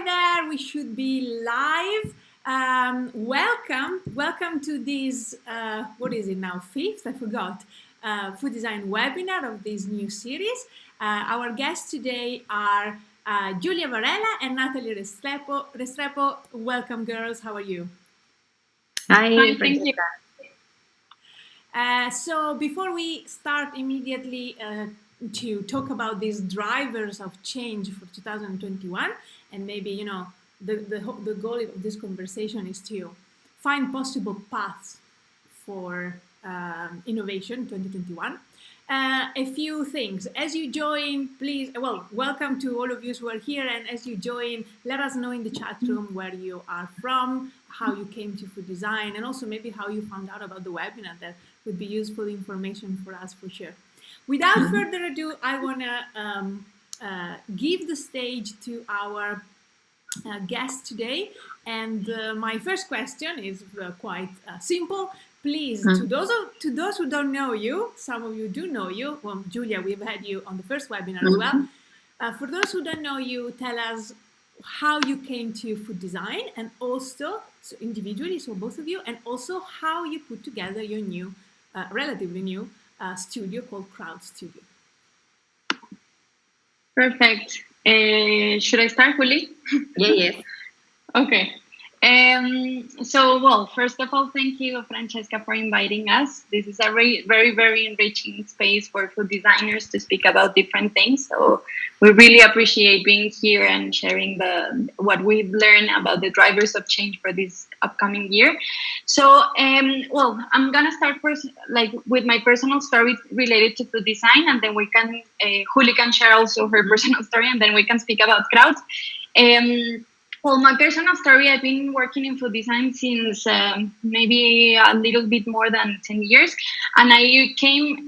Hi there, we should be live. Welcome to this, what is it now, fifth, I forgot, food design webinar of this new series. Our guests today are Julia Varela and Nataly Restrepo. Welcome, girls, how are you? Hi, thank you. So before we start immediately to talk about these drivers of change for 2021, and maybe, you know, the goal of this conversation is to find possible paths for innovation 2021. A few things. As you join, please, welcome to all of you who are here. And as you join, let us know in the chat room where you are from, how you came to food design, and also maybe how you found out about the webinar. That would be useful information for us for sure. Without further ado, I want to give the stage to our guest today. And my first question is quite simple. Please, to those who don't know you, some of you do know you. Well, Julia, we've had you on the first webinar as well. For those who don't know you, tell us how you came to food design, and also, so individually, so both of you, and also how you put together your new, relatively new studio called Kraut Studio. Perfect. Should I start, Juli? Yes. Okay. Well, first of all, thank you, Francesca, for inviting us. This is a very, very enriching space for food designers to speak about different things. So we really appreciate being here and sharing what we've learned about the drivers of change for this upcoming year. So, well, I'm gonna start first, with my personal story related to food design, and then we can, Juli can share also her personal story, and then we can speak about Kraut. Well, my personal story, I've been working in food design since maybe a little bit more than 10 years. And I came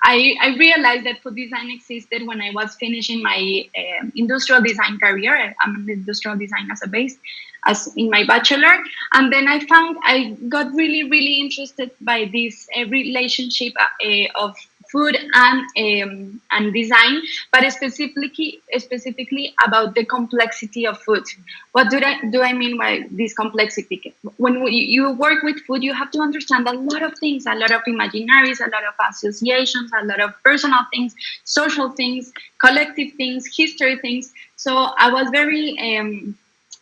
I realized that food design existed when I was finishing my industrial design career. I'm an industrial design as a base, as in my bachelor. And then I got really interested by this relationship of food and design, but specifically about the complexity of food. What do I mean by this complexity? When you work with food, you have to understand a lot of things, a lot of imaginaries, a lot of associations, a lot of personal things, social things, collective things, history things. So I was very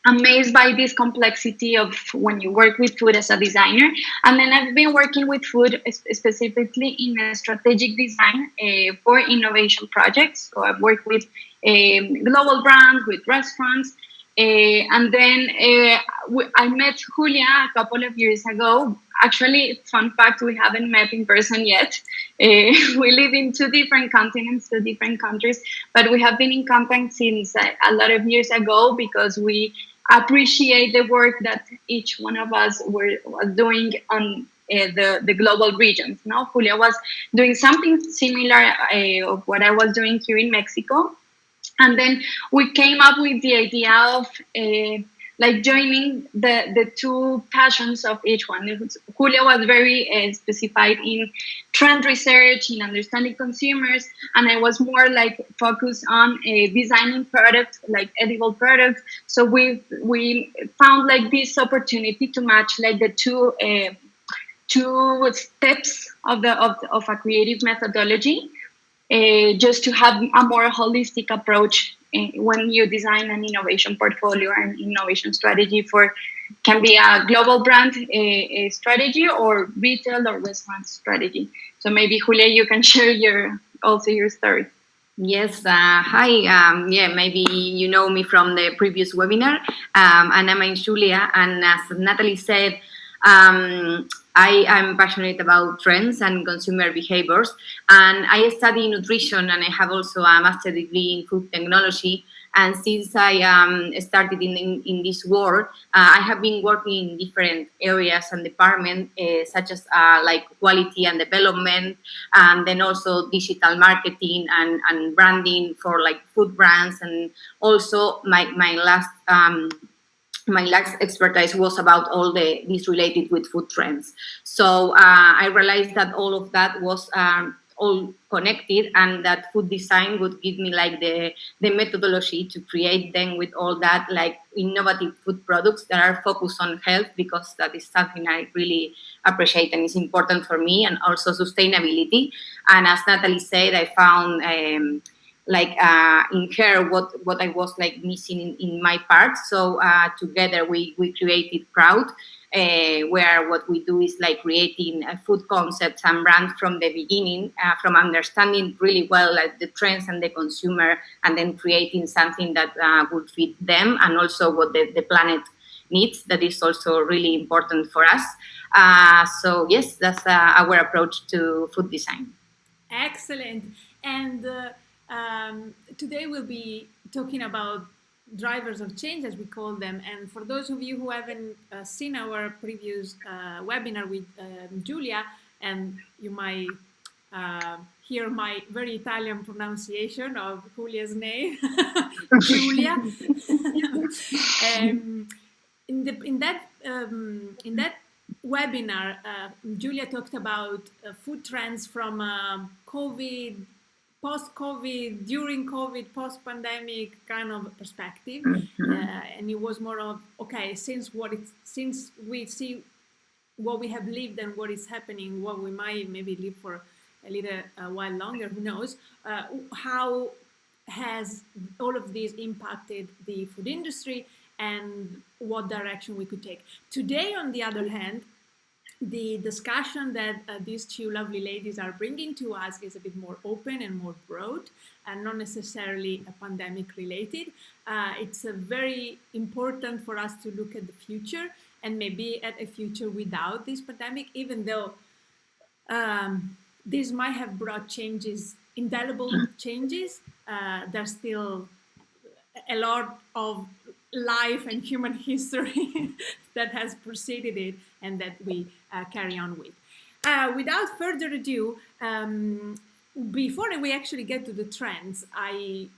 amazed by this complexity of when you work with food as a designer. And then I've been working with food specifically in a strategic design for innovation projects. So I've worked with global brands, with restaurants. And then I met Julia a couple of years ago. Actually, fun fact, we haven't met in person yet. We live in two different continents, two different countries, but we have been in contact since a lot of years ago because we appreciate the work that each one of us was doing on the global regions. Now, Julia was doing something similar of what I was doing here in Mexico. And then we came up with the idea of joining the two passions of each one. Julia was very specified in trend research, in understanding consumers, and I was more focused on designing products, like edible products. So we found this opportunity to match the two steps of a creative methodology. Just to have a more holistic approach when you design an innovation portfolio and innovation strategy can be a global brand strategy or retail or restaurant strategy. So maybe Julia, you can share your story. Yes, hi. Yeah, maybe you know me from the previous webinar, and I'm Julia. And as Nataly said, I am passionate about trends and consumer behaviors, and I study nutrition, and I have also a master's degree in food technology. And since I started in this world, I have been working in different areas and departments, such as quality and development, and then also digital marketing and branding for food brands, and also my last expertise was about all this related with food trends. So I realized that all of that was all connected, and that food design would give me like the methodology to create them with all that like innovative food products that are focused on health, because that is something I really appreciate and is important for me, and also sustainability. And as Nataly said, I found in her what I was like missing in my part. So together we created Kraut, where what we do is like creating food concepts and brands from the beginning, from understanding really well like the trends and the consumer, and then creating something that would fit them and also what the planet needs. That is also really important for us. So yes, that's our approach to food design. Excellent. And today we'll be talking about drivers of change, as we call them. And for those of you who haven't seen our previous webinar with Julia, and you might hear my very Italian pronunciation of Julia's name, Julia. In that webinar, Julia talked about food trends from COVID, post-COVID, during COVID, post-pandemic kind of perspective, and it was more of okay, since we see what we have lived and what is happening, what we might maybe live for a little while longer, who knows? How has all of this impacted the food industry, and what direction we could take? Today, on the other hand, the discussion that these two lovely ladies are bringing to us is a bit more open and more broad, and not necessarily pandemic related. It's very important for us to look at the future, and maybe at a future without this pandemic, even though this might have brought changes, indelible changes. There's still a lot of life and human history that has preceded it and that we carry on with. Without further ado, before we actually get to the trends, I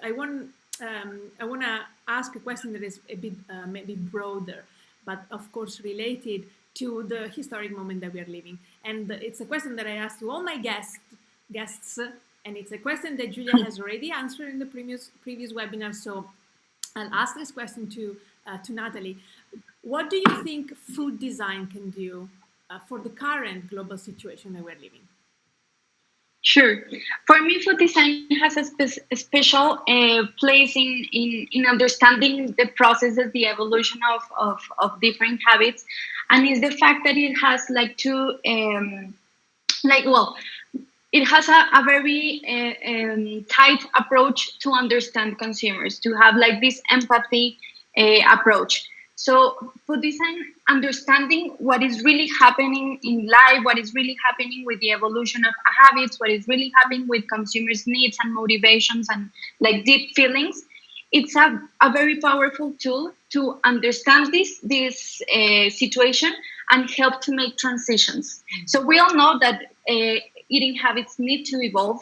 want to ask a question that is a bit maybe broader, but of course related to the historic moment that we are living. And it's a question that I asked to all my guests, and it's a question that Julia has already answered in the previous webinar. So I'll ask this question to Nataly. What do you think food design can do for the current global situation that we're living? Sure. For me, food design has a special place in understanding the processes, the evolution of different habits, and is the fact that it has like two, it has a very tight approach to understand consumers, to have like this empathy approach. So food design, understanding what is really happening in life, what is really happening with the evolution of habits, what is really happening with consumers' needs and motivations and like deep feelings. It's a very powerful tool to understand this situation and help to make transitions. So we all know that eating habits need to evolve,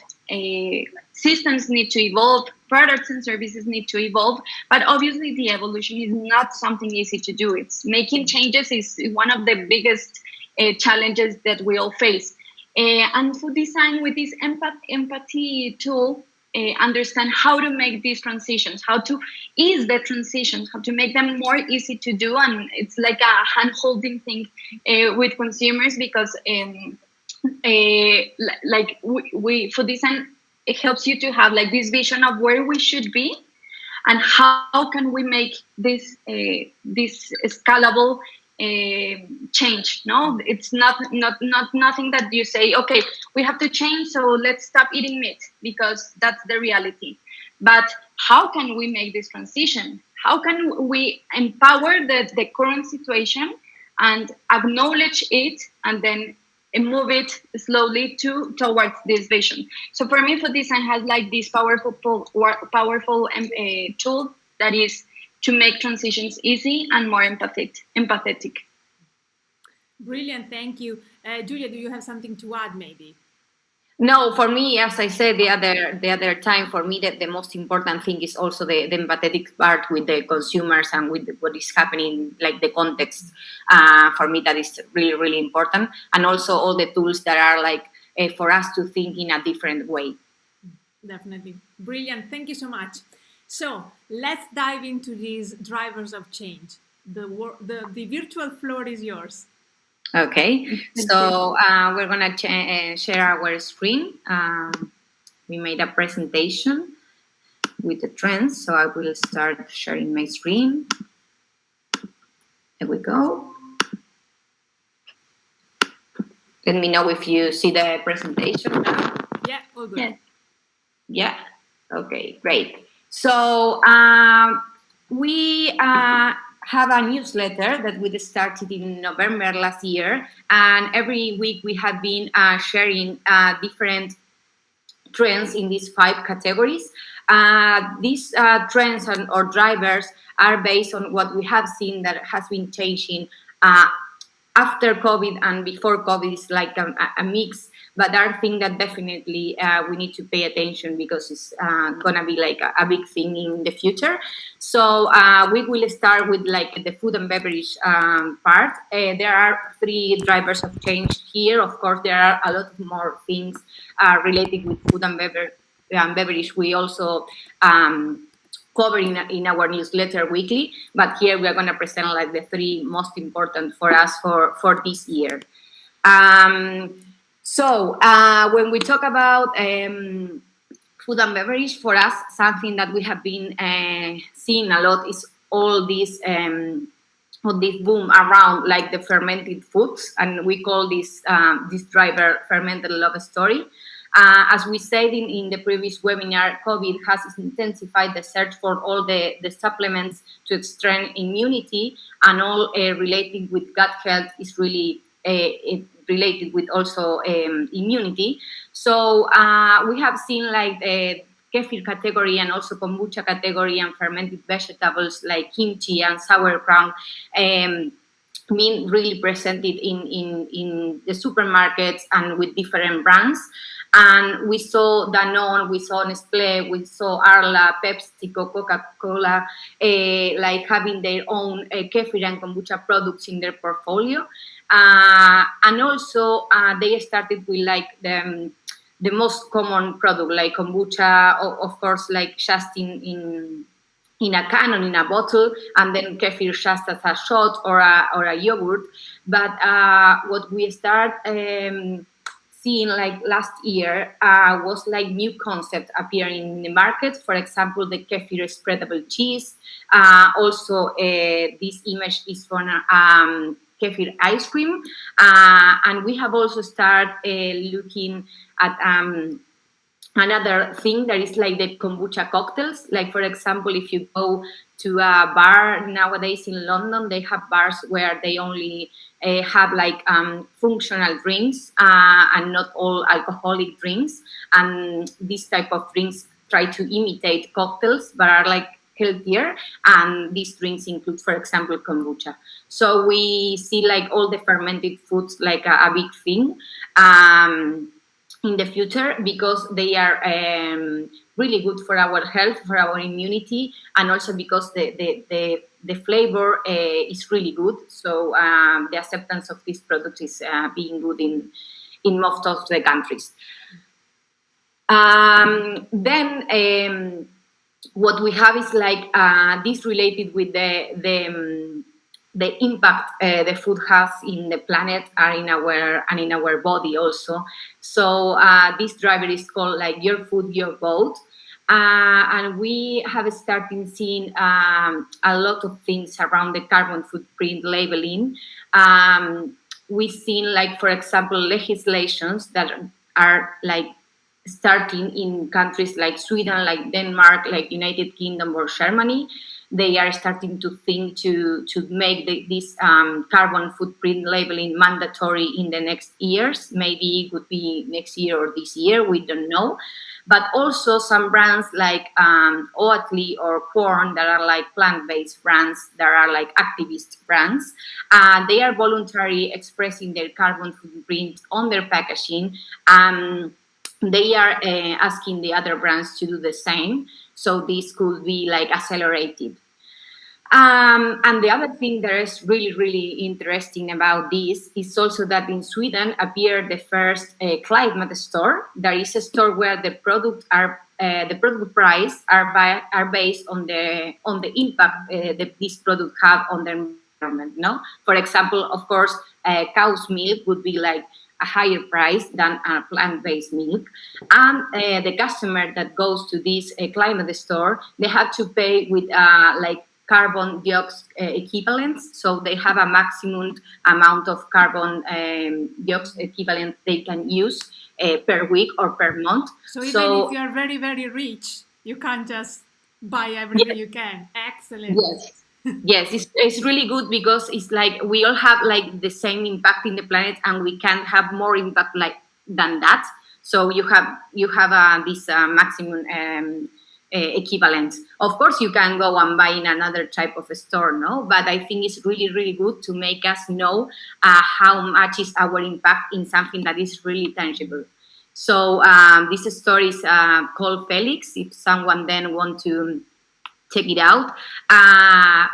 systems need to evolve, products and services need to evolve, but obviously the evolution is not something easy to do. It's making changes is one of the biggest challenges that we all face. And food design with this empathy tool, understand how to make these transitions, how to ease the transitions, how to make them more easy to do. And it's like a hand-holding thing with consumers, because food design, it helps you to have like this vision of where we should be and how can we make this scalable change. No, it's not nothing that you say, okay, we have to change, so let's stop eating meat, because that's the reality. But how can we make this transition? How can we empower the current situation and acknowledge it, and then move it slowly towards this vision? So for me, food design has like this powerful tool that is to make transitions easy and more empathetic. Brilliant, thank you. Julia, do you have something to add maybe? No, for me, as I said the other time, for me the most important thing is also the empathetic part with the consumers and with what is happening, like the context. For me, that is really, really important. And also all the tools that are like for us to think in a different way. Definitely. Brilliant. Thank you so much. So let's dive into these drivers of change. The virtual floor is yours. Okay, so we're gonna share our screen. We made a presentation with the trends, so I will start sharing my screen. There we go. Let me know if you see the presentation now. Yeah, all good. Yes. Yeah. Okay, great. So we have a newsletter that we started in November last year, and every week we have been sharing different trends in these 5 categories. These trends or drivers are based on what we have seen that has been changing after COVID and before COVID. Is like a mix, but there are things that definitely we need to pay attention because it's gonna be like a big thing in the future. So we will start with like the food and beverage part. There are 3 drivers of change here. Of course, there are a lot more things related with food and beverage. We also cover in our newsletter weekly, but here we are going to present like the 3 most important for us for this year. So when we talk about food and beverage, for us, something that we have been seeing a lot is all this boom around like the fermented foods, and we call this driver fermented love story. As we said in the previous webinar, COVID has intensified the search for all the supplements to strengthen immunity, and all related with gut health is really related with also immunity. So we have seen like the kefir category and also kombucha category and fermented vegetables like kimchi and sauerkraut being really presented in the supermarkets and with different brands. And we saw Danone, we saw Nestlé, we saw Arla, PepsiCo, Coca-Cola, like having their own kefir and kombucha products in their portfolio. And also they started with like the most common product, like kombucha, of course, like just in a can or in a bottle, and then kefir just as a shot or a yogurt. But what we start seeing like last year was like new concept appearing in the market. For example, the kefir spreadable cheese. Also, this image is from kefir ice cream, and we have also started looking at another thing that is like the kombucha cocktails. Like, for example, if you go to a bar nowadays in London, they have bars where they only have like functional drinks and not all alcoholic drinks. And this type of drinks try to imitate cocktails but are like healthier. And these drinks include, for example, kombucha. So we see like all the fermented foods like a big thing in the future, because they are really good for our health, for our immunity, and also because the flavor is really good. So the acceptance of this product is being good in most of the countries. Then what we have is like this related with the impact the food has in the planet and in our body also. So this driver is called like Your Food, Your Vote. And we have started seeing a lot of things around the carbon footprint labeling. We've seen like, for example, legislations that are like starting in countries like Sweden, like Denmark, like United Kingdom or Germany. They are starting to think to make this carbon footprint labeling mandatory in the next years. Maybe it would be next year or this year, we don't know. But also some brands like Oatly or Quorn, that are like plant-based brands, that are like activist brands. They are voluntarily expressing their carbon footprint on their packaging. They are asking the other brands to do the same. So this could be like accelerated. And the other thing that is really, really interesting about this is also that in Sweden appeared the first climate store. There is a store where the product price are based on the impact that this product have on the environment. No, for example, of course, cow's milk would be like a higher price than a plant-based milk, and the customer that goes to this climate store, they have to pay with like carbon dioxide equivalents, so they have a maximum amount of carbon dioxide equivalent they can use per week or per month. So even if you are very, very rich, you can't just buy everything you can. Excellent. Yes. Yes, it's really good because it's like we all have like the same impact in the planet, and we can have more impact like than that. So you have this maximum equivalent. Of course, you can go and buy in another type of store, no? But I think it's really, really good to make us know how much is our impact in something that is really tangible. So this story is called Felix. If someone then want to check it out. And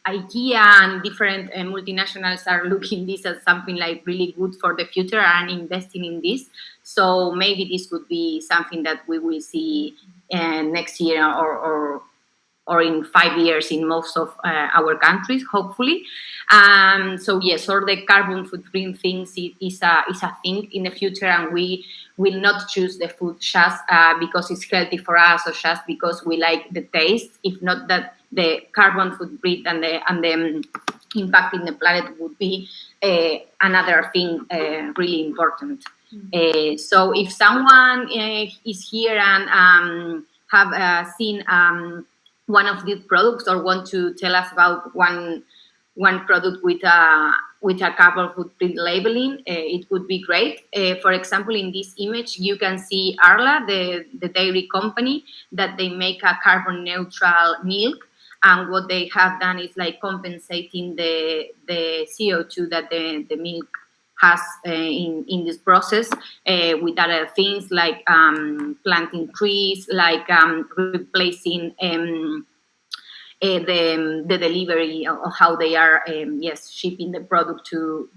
IKEA and different multinationals are looking this as something like really good for the future and investing in this. So maybe this could be something that we will see next year or in 5 years in most of our countries, hopefully. So yes, or the carbon footprint things is a thing in the future, and we will not choose the food just because it's healthy for us or just because we like the taste. If not that, the carbon footprint and the impact in the planet would be another thing really important. So if someone is here and have seen one of these products or want to tell us about one product with a carbon footprint labeling, it would be great. For example, in this image, you can see Arla, the dairy company, that they make a carbon neutral milk. And what they have done is like compensating the CO2 that the milk has in this process with other things like planting trees, like replacing the delivery of how they are shipping the product to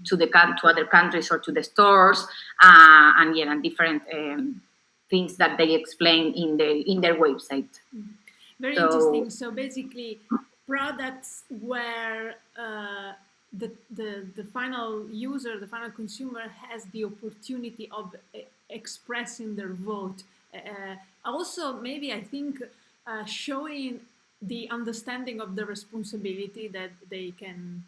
other countries or to the stores, and different things that they explain in their website. Very interesting. So basically, products where the final user, the final consumer, has the opportunity of expressing their vote. Also, maybe I think showing the understanding of the responsibility that they can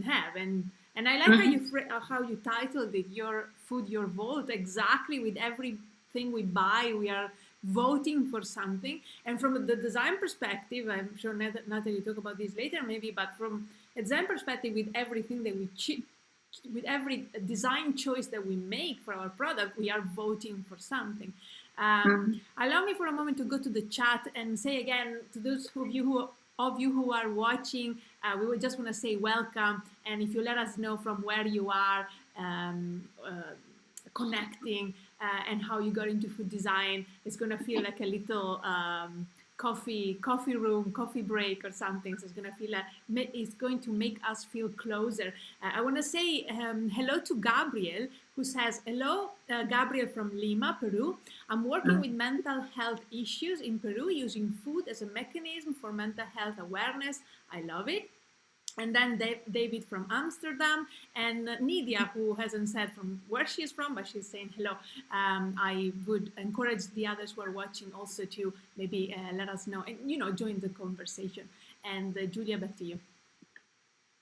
have, and I like how you titled it, "Your Food, Your Vote." Exactly, with everything we buy, we are voting for something. And from the design perspective, I'm sure Nataly will talk about this later maybe, but from a design perspective, with everything that with every design choice that we make for our product, we are voting for something. Allow me for a moment to go to the chat and say again to those of you who are watching, we would just want to say welcome, and if you let us know from where you are connecting and how you got into food design, it's going to feel like a little coffee room, coffee break or something. So it's going to feel it's going to make us feel closer. I want to say hello to Gabriel, who says, hello, Gabriel from Lima, Peru. I'm working with mental health issues in Peru using food as a mechanism for mental health awareness. I love it. And then David from Amsterdam, and Nidia, who hasn't said from where she is from, but she's saying hello. I would encourage the others who are watching also to maybe let us know and join the conversation. And Julia, back to you.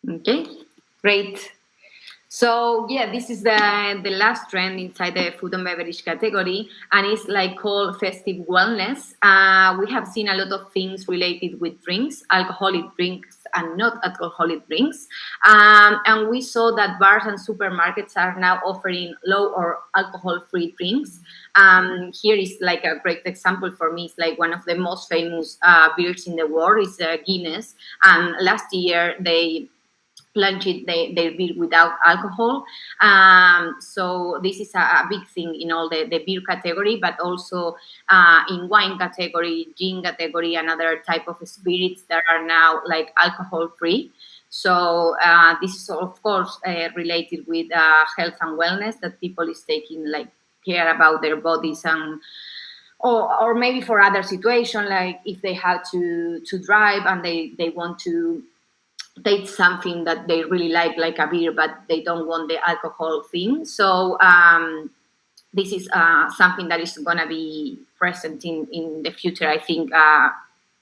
Okay, great. So yeah, this is the last trend inside the food and beverage category, and it's like called Festive Wellness. We have seen a lot of things related with drinks, alcoholic drinks and not alcoholic drinks, and we saw that bars and supermarkets are now offering low or alcohol-free drinks. Here is like a great example for me. It's like one of the most famous beers in the world is Guinness, and last year they launch it their beer without alcohol. So this is a big thing in all the beer category, but also in wine category, gin category, and other type of spirits that are now like alcohol free. So this is of course related with health and wellness, that people is taking like care about their bodies, and or maybe for other situation, like if they have to drive and they want to take something that they really like a beer, but they don't want the alcohol thing. So this is something that is going to be present in the future, I think, a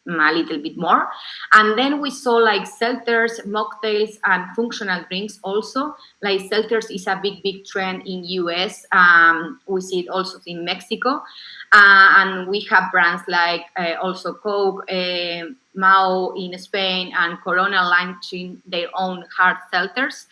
little bit more. And then we saw like seltzers, mocktails, and functional drinks also. Like seltzers is a big trend in US. We see it also in Mexico. And we have brands like also Coke, Mao in Spain, and Corona launching their own hard seltzers.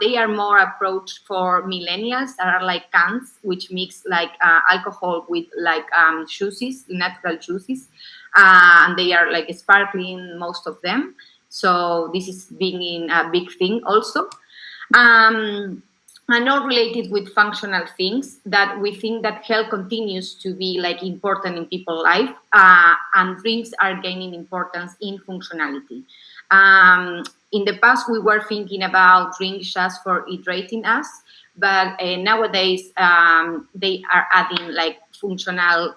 They are more approached for millennials that are like cans, which mix like alcohol with like juices, natural juices. And they are like sparkling, most of them. So this is being a big thing also. And not related with functional things, that we think that health continues to be like important in people's life, and drinks are gaining importance in functionality. In the past, we were thinking about drinks just for hydrating us, but nowadays they are adding like functional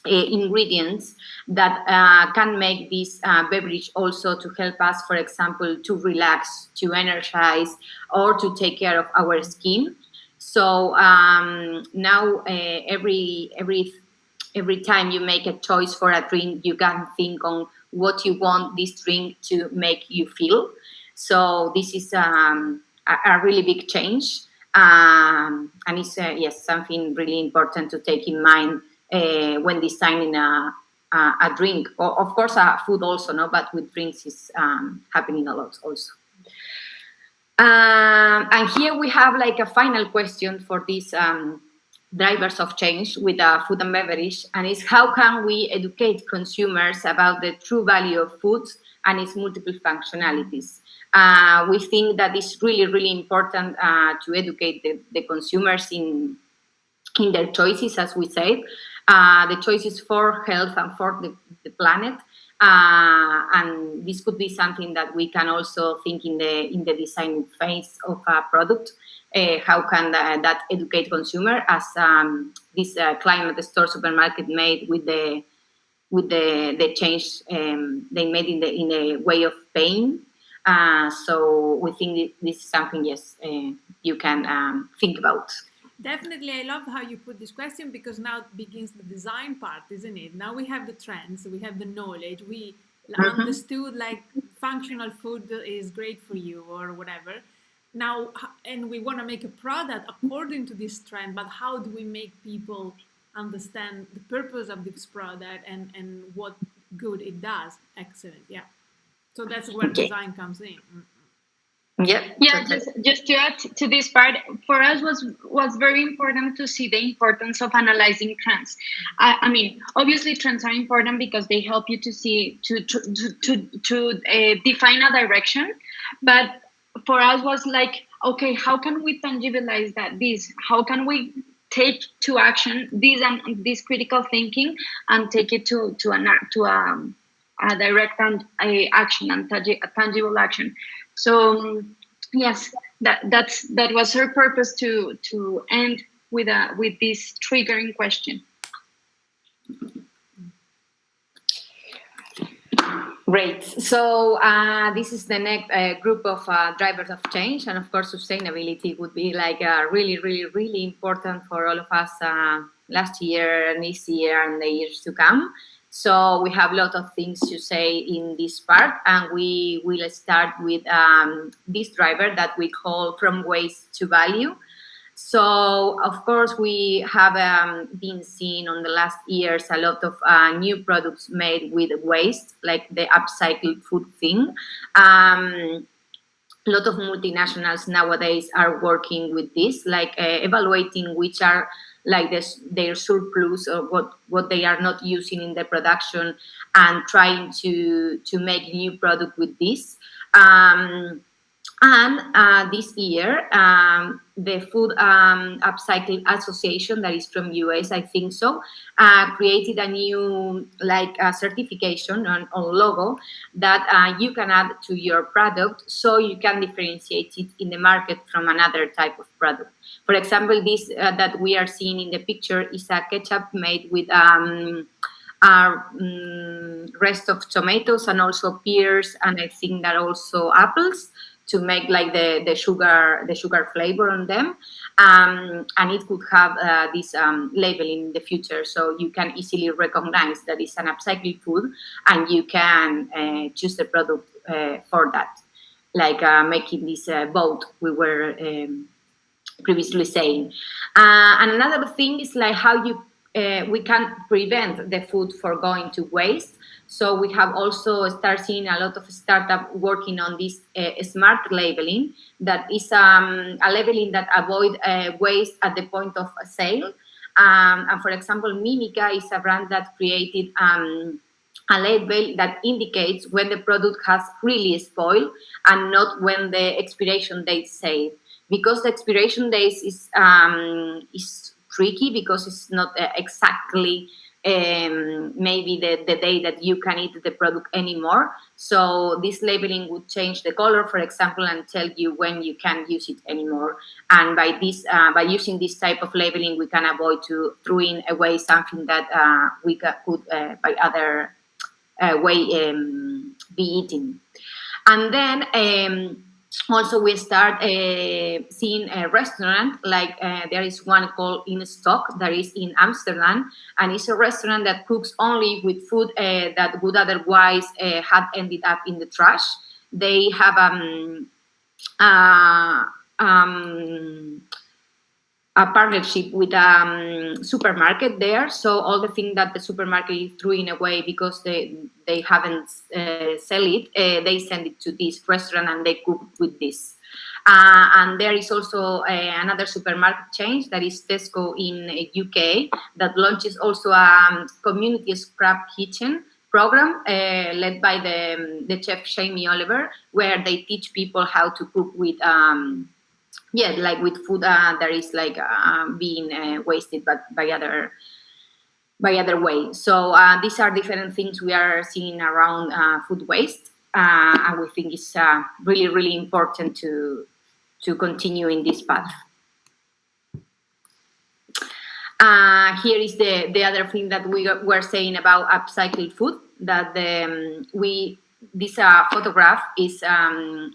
ingredients that can make this beverage also to help us, for example, to relax, to energize, or to take care of our skin. So now every time you make a choice for a drink, you can think on what you want this drink to make you feel. So this is a really big change, and it's yes, something really important to take in mind when designing a drink, or of course food also, no, but with drinks is happening a lot also. And here we have like a final question for these drivers of change with food and beverage, and is how can we educate consumers about the true value of food and its multiple functionalities? We think that it's really important to educate the consumers in their choices, as we said, the choices for health and for the planet, and this could be something that we can also think in the design phase of a product. How can that educate consumer, as this climate store supermarket made with the change they made in the way of paying. So we think this is something, yes, you can think about. Definitely, I love how you put this question, because now begins the design part, isn't it? Now we have the trends, we have the knowledge, we understood like functional food is great for you or whatever. Now, and we want to make a product according to this trend, but how do we make people understand the purpose of this product and what good it does? Excellent, yeah. So that's where design comes in. Yeah. Just to add to this part, for us was very important to see the importance of analyzing trends. I mean, obviously trends are important because they help you to see to define a direction. But for us was like, okay, how can we tangibilize that? How can we take to action this critical thinking and take it to a direct action and a tangible action. So yes, that was her purpose to end with this triggering question. Great. So this is the next group of drivers of change, and of course, sustainability would be like really important for all of us last year and this year and the years to come. So we have a lot of things to say in this part, and we will start with this driver that we call from waste to value. So, of course, we have been seeing on the last years a lot of new products made with waste, like the upcycling food thing. A lot of multinationals nowadays are working with this, like evaluating which are like their surplus or what they are not using in the production, and trying to make new product with this. And this year, the Food Upcycling Association, that is from US, I think so, created a new certification or logo that you can add to your product, so you can differentiate it in the market from another type of product. For example, this that we are seeing in the picture is a ketchup made with rest of tomatoes and also pears, and I think that also apples, to make like the sugar flavor on them, and it could have this labeling in the future, so you can easily recognize that it's an upcycled food, and you can choose the product for that, making this boat we were previously saying. And another thing is like how we can prevent the food for going to waste. So we have also started seeing a lot of startups working on this smart labeling, that is a labeling that avoid waste at the point of sale. And for example, Mimica is a brand that created a label that indicates when the product has really spoiled and not when the expiration date say. Because the expiration date is tricky, because it's not exactly maybe the day that you can eat the product anymore. So this labeling would change the color, for example, and tell you when you can use it anymore. And by using this type of labeling, we can avoid to throwing away something that we could by other way be eating. And then also we start seeing a restaurant, there is one called In Stock that is in Amsterdam, and it's a restaurant that cooks only with food that would otherwise have ended up in the trash. They have a partnership with a supermarket there, so all the things that the supermarket is throwing away because they haven't sell it, they send it to this restaurant and they cook with this. And there is also another supermarket chain that is Tesco in UK that launches also a community scrap kitchen program led by the chef Jamie Oliver, where they teach people how to cook with with food that is being wasted, but by other way. So these are different things we are seeing around food waste, and we think it's really, really important to continue in this path. Here is the other thing that we were saying about upcycled food, that this photograph is an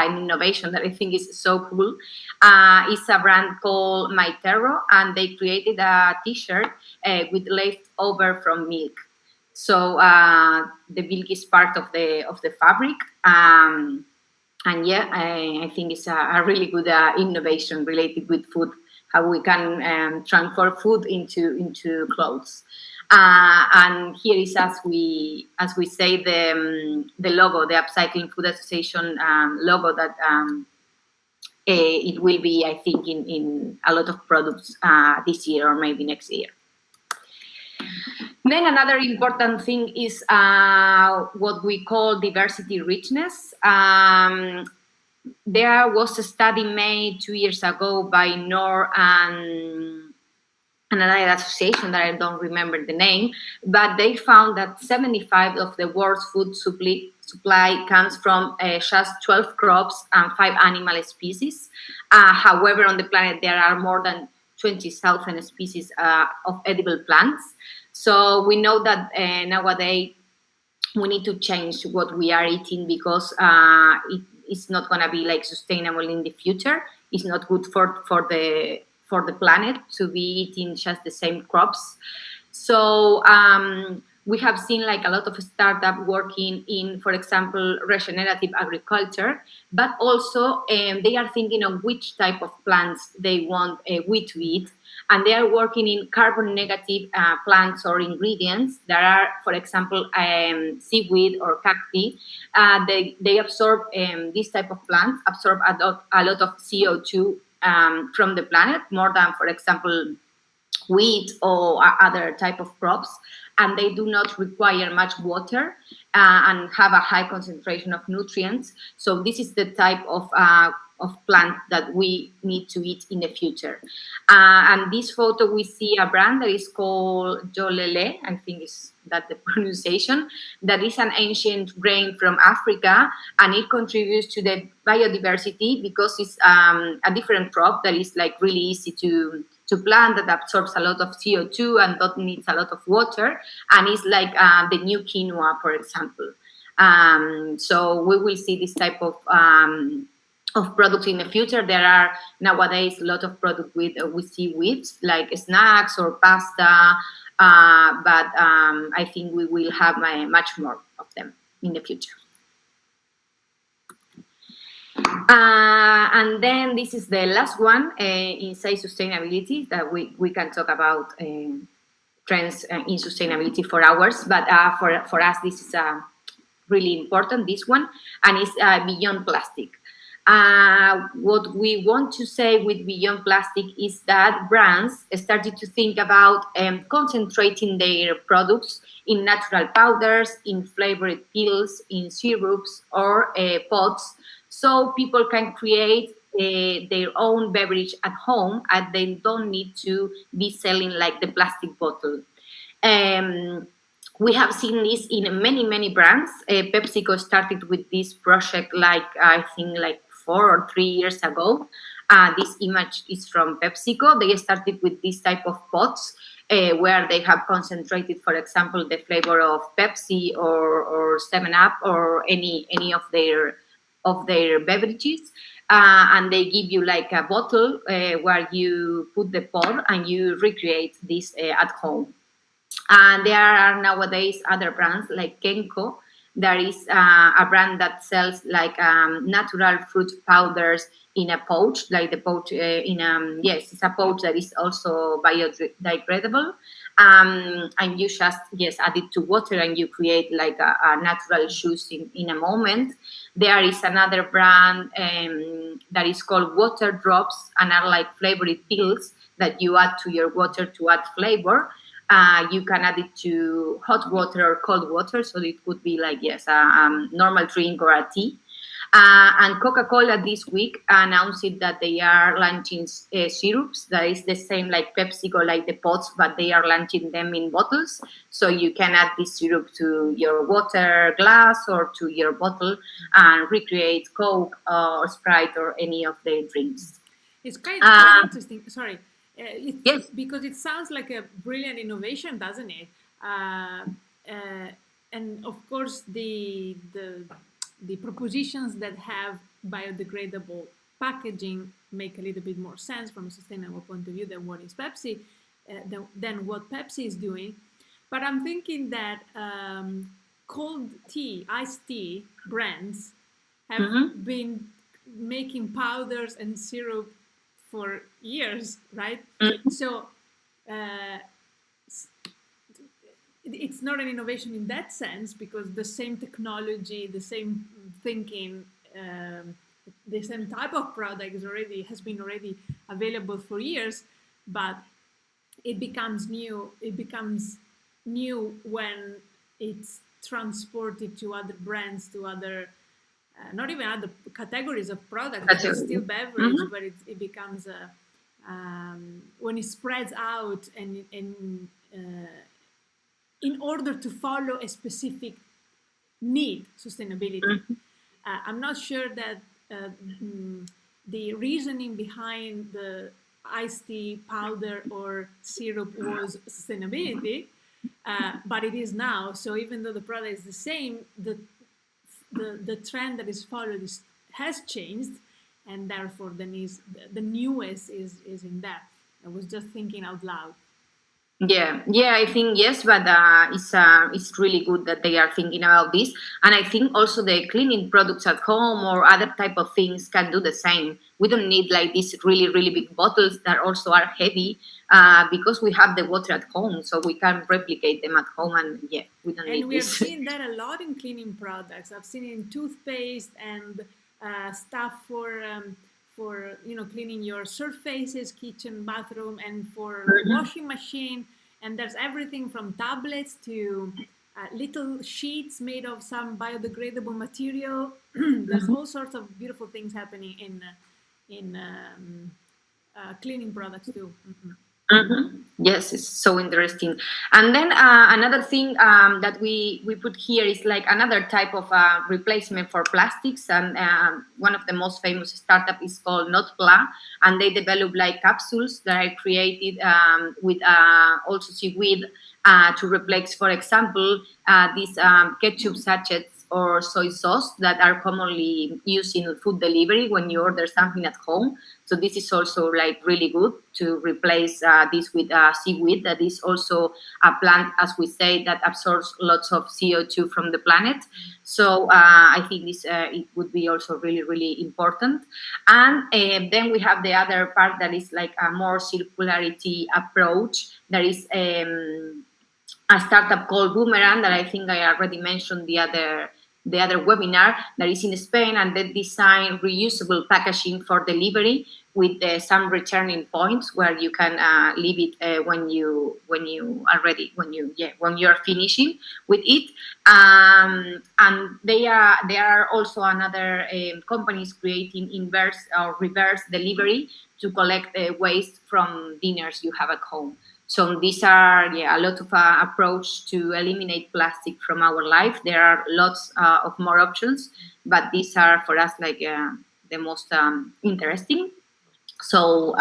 innovation that I think is so cool. It's a brand called My Terro, and they created a T-shirt with leftover from milk. So the milk is part of the fabric, and yeah, I think it's a really good innovation related with food, how we can transform food into clothes. And here is, as we say, the logo, the Upcycling Food Association logo, that it will be, I think, in a lot of products this year or maybe next year. Then another important thing is what we call diversity richness. There was a study made 2 years ago by NOR and another association that I don't remember the name, but they found that 75% of the world's food supply comes from just 12 crops and 5 animal species. However, on the planet, there are more than 20,000 species of edible plants. So we know that nowadays we need to change what we are eating, because it's not going to be sustainable in the future. It's not good for the planet to be eating just the same crops. So we have seen a lot of startups working in, for example, regenerative agriculture, but also they are thinking of which type of plants they want we to eat. And they are working in carbon negative plants or ingredients that are, for example, seaweed or cacti. They absorb, this type of plants absorb a lot of CO2 from the planet, more than, for example, wheat or other type of crops, and they do not require much water and have a high concentration of nutrients. So this is the type of plant that we need to eat in the future. And this photo, we see a brand that is called Jolele, I think is that the pronunciation, that is an ancient grain from Africa, and it contributes to the biodiversity because it's a different crop that is like really easy to plant, that absorbs a lot of CO2 and that needs a lot of water, and it's like the new quinoa, for example. So we will see this type of products in the future. There are nowadays a lot of products with seaweeds, like snacks or pasta, but I think we will have much more of them in the future. And then this is the last one inside sustainability that we can talk about trends in sustainability for hours, but for us this is really important, this one, and it's beyond plastic. What we want to say with beyond plastic is that brands started to think about concentrating their products in natural powders, in flavored pills, in syrups, or pods, so people can create their own beverage at home and they don't need to be selling like the plastic bottle. We have seen this in many brands. PepsiCo started with this project I think 4 or 3 years ago. This image is from PepsiCo. They started with this type of pots where they have concentrated, for example, the flavor of Pepsi or 7-Up or any of their beverages, and they give you like a bottle where you put the pod and you recreate this at home. And there are nowadays other brands like Kenko. There is a brand that sells like natural fruit powders in a pouch, like the pouch yes, it's a pouch that is also biodegradable, and you just add it to water and you create like a natural juice in a moment. There is another brand that is called Water Drops, and are like flavored pills that you add to your water to add flavor. You can add it to hot water or cold water, so it could be like, a normal drink or a tea. And Coca-Cola this week announced that they are launching syrups that is the same like PepsiCo, like the pods, but they are launching them in bottles. So you can add this syrup to your water glass or to your bottle and recreate Coke or Sprite or any of the drinks. It's quite interesting. Sorry. Yes. Because it sounds like a brilliant innovation, doesn't it? And of course, the propositions that have biodegradable packaging make a little bit more sense from a sustainable point of view than what is Pepsi, than what Pepsi is doing. But I'm thinking that cold tea, iced tea brands have been making powders and syrup for years, right? So it's not an innovation in that sense, because the same technology, the same thinking, the same type of product has been already available for years, but it becomes new. It becomes new when it's transported to other brands, to other not even other categories of products. It's still beverage, but it becomes when it spreads out and in order to follow a specific need, sustainability. I'm not sure that the reasoning behind the iced tea powder or syrup was sustainability, but it is now. So even though the product is the same, the trend that is followed has changed, and therefore the newest is in that. I was just thinking out loud. Yeah, I think yes, but it's really good that they are thinking about this, and I think also the cleaning products at home or other type of things can do the same. We don't need like these really big bottles that also are heavy, because we have the water at home, so we can replicate them at home, and we don't need this. And we have seen that a lot in cleaning products. I've seen it in toothpaste and stuff for for cleaning your surfaces, kitchen, bathroom, and for Mhm. washing machine. And there's everything from tablets to little sheets made of some biodegradable material. There's all sorts of beautiful things happening in cleaning products too. Mhm. Mhm. Yes, it's so interesting. And then another thing that we put here is like another type of replacement for plastics. And one of the most famous startup is called Notpla, and they develop like capsules that are created with also seaweed to replace, for example, these ketchup sachets or soy sauce that are commonly used in food delivery when you order something at home. So this is also like really good to replace this with seaweed. That is also a plant, as we say, that absorbs lots of CO2 from the planet. So I think this it would be also really, really important. And then we have the other part that is like a more circularity approach. There is a startup called Boomerang that I think I already mentioned the other webinar, that is in Spain, and they design reusable packaging for delivery with some returning points where you can leave it when you are ready, when you are finishing with it. And they are also another companies creating inverse or reverse delivery to collect waste from dinners you have at home. So these are a lot of approach to eliminate plastic from our life. There are lots of more options, but these are for us like the most interesting. So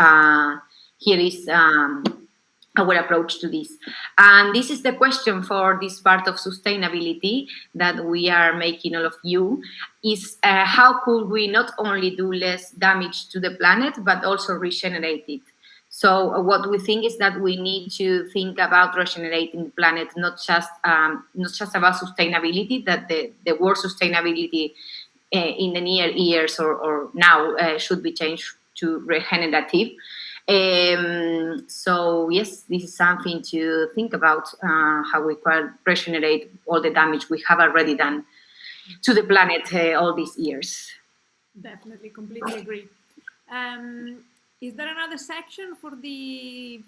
here is our approach to this. And this is the question for this part of sustainability that we are making all of you, is how could we not only do less damage to the planet, but also regenerate it? So what we think is that we need to think about regenerating the planet, not just about sustainability, that the word sustainability in the near years or now should be changed to regenerative. So yes, this is something to think about, how we can regenerate all the damage we have already done to the planet all these years. Definitely, completely agree. Is there another section for the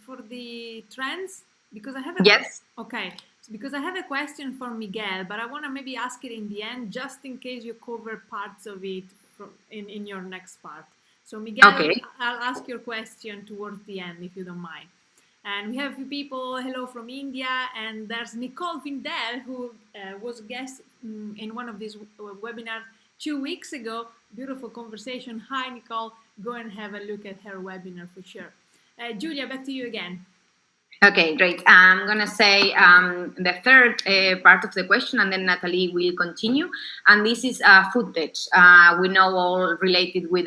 trends? Because I have Yes. okay, because I have a question for Miguel, but I want to maybe ask it in the end, just in case you cover parts of it in your next part. So Miguel, Okay. I'll ask your question towards the end, if you don't mind. And we have a few people, hello from India, and there's Nicole Vindel, who was guest in one of these webinars 2 weeks ago. Beautiful conversation. Hi, Nicole. Go and have a look at her webinar for sure. Julia, back to you again. Okay, great. I'm going to say the third part of the question, and then Nataly will continue. And this is food tech. We know all related with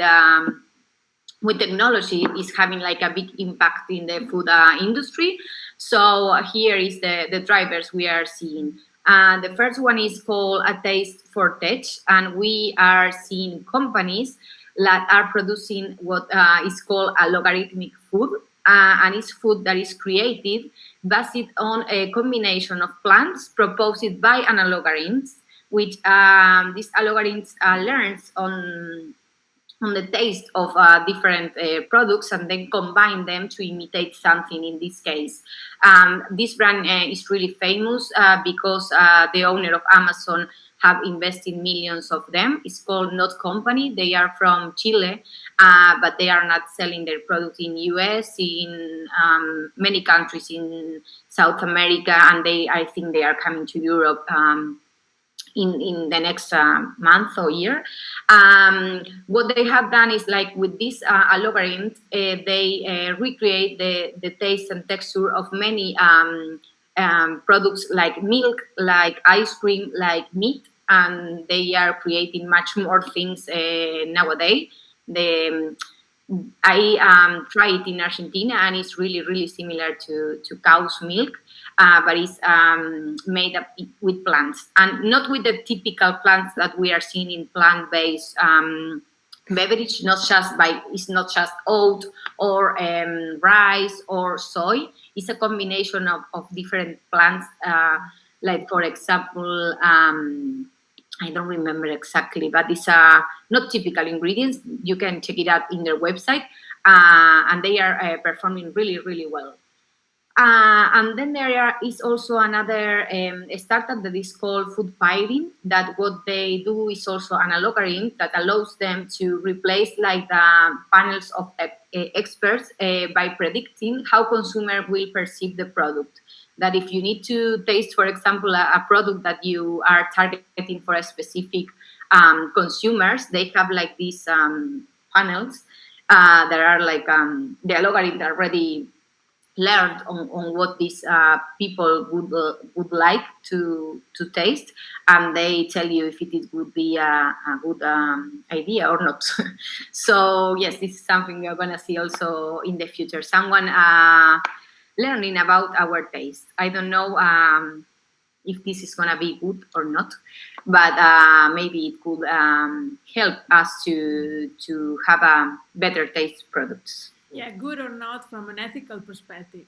technology is having like a big impact in the food industry. So here is the drivers we are seeing. The first one is called A Taste for Tech, and we are seeing companies that are producing what is called a logarithmic food, and it's food that is created based on a combination of plants proposed by an algorithms, which this algorithms learns on the taste of different products and then combine them to imitate something in this case. This brand is really famous because the owner of Amazon have invested millions of them. It's called Not Company. They are from Chile, but they are not selling their product in US, in many countries in South America, and I think they are coming to Europe in the next month or year. What they have done is like with this algorithm, they recreate the taste and texture of many products like milk, like ice cream, like meat, and they are creating much more things nowadays. I tried it in Argentina, and it's really, really similar to cow's milk, but it's made up with plants, and not with the typical plants that we are seeing in plant-based beverage. It's not just oat or rice or soy. It's a combination of different plants, like for example. I don't remember exactly, but it's not typical ingredients. You can check it out in their website, and they are performing really, really well. And then is also another startup that is called Food Pairing, that what they do is also an algorithm that allows them to replace like the panels of experts by predicting how consumer will perceive the product. That if you need to taste, for example, a product that you are targeting for a specific consumers, they have like these panels that are like the algorithm already learned on what these people would like to taste, and they tell you if it would be a good idea or not. So yes, this is something we are going to see also in the future. Someone learning about our taste. I don't know if this is going to be good or not, but maybe it could help us to have a better taste products. Yeah, good or not from an ethical perspective,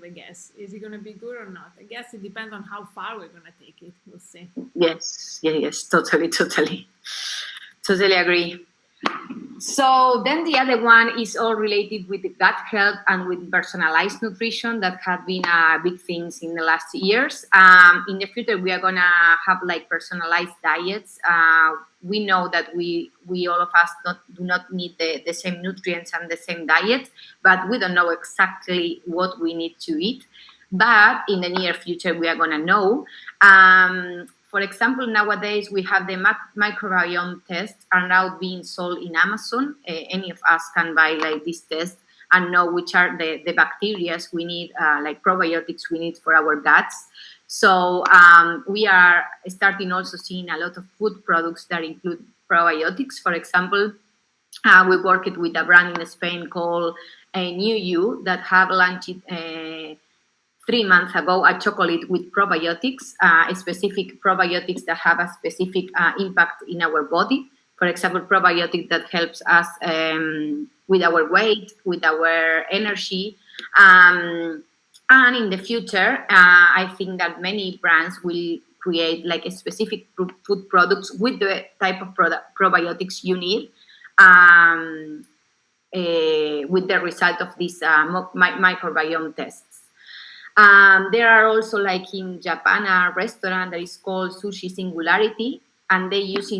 I guess. Is it going to be good or not? I guess it depends on how far we're going to take it. We'll see. Yes, totally agree. So then the other one is all related with the gut health and with personalized nutrition that have been big things in the last years. In the future, we are going to have like personalized diets. We know that we all of us do not need the same nutrients and the same diet, but we don't know exactly what we need to eat. But in the near future, we are going to know. For example, nowadays we have the microbiome tests are now being sold in Amazon. Any of us can buy like this test and know which are the bacteria we need, like probiotics we need for our guts. So we are starting also seeing a lot of food products that include probiotics. For example, we worked with a brand in Spain called New You that have launched 3 months ago a chocolate with probiotics, specific probiotics that have a specific impact in our body. For example, probiotic that helps us with our weight, with our energy. And in the future, I think that many brands will create like a specific food products with the type of probiotics you need, with the result of these microbiome tests. There are also, like in Japan, a restaurant that is called Sushi Singularity, and they use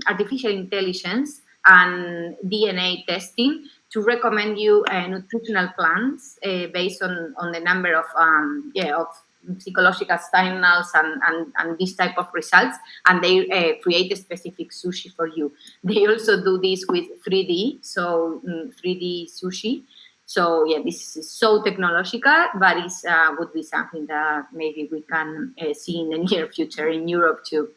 artificial intelligence and DNA testing to recommend you nutritional plans based on the number of psychological signals and this type of results, and they create a specific sushi for you. They also do this with 3D, so 3D sushi. So yeah, this is so technological, but it would be something that maybe we can see in the near future in Europe too.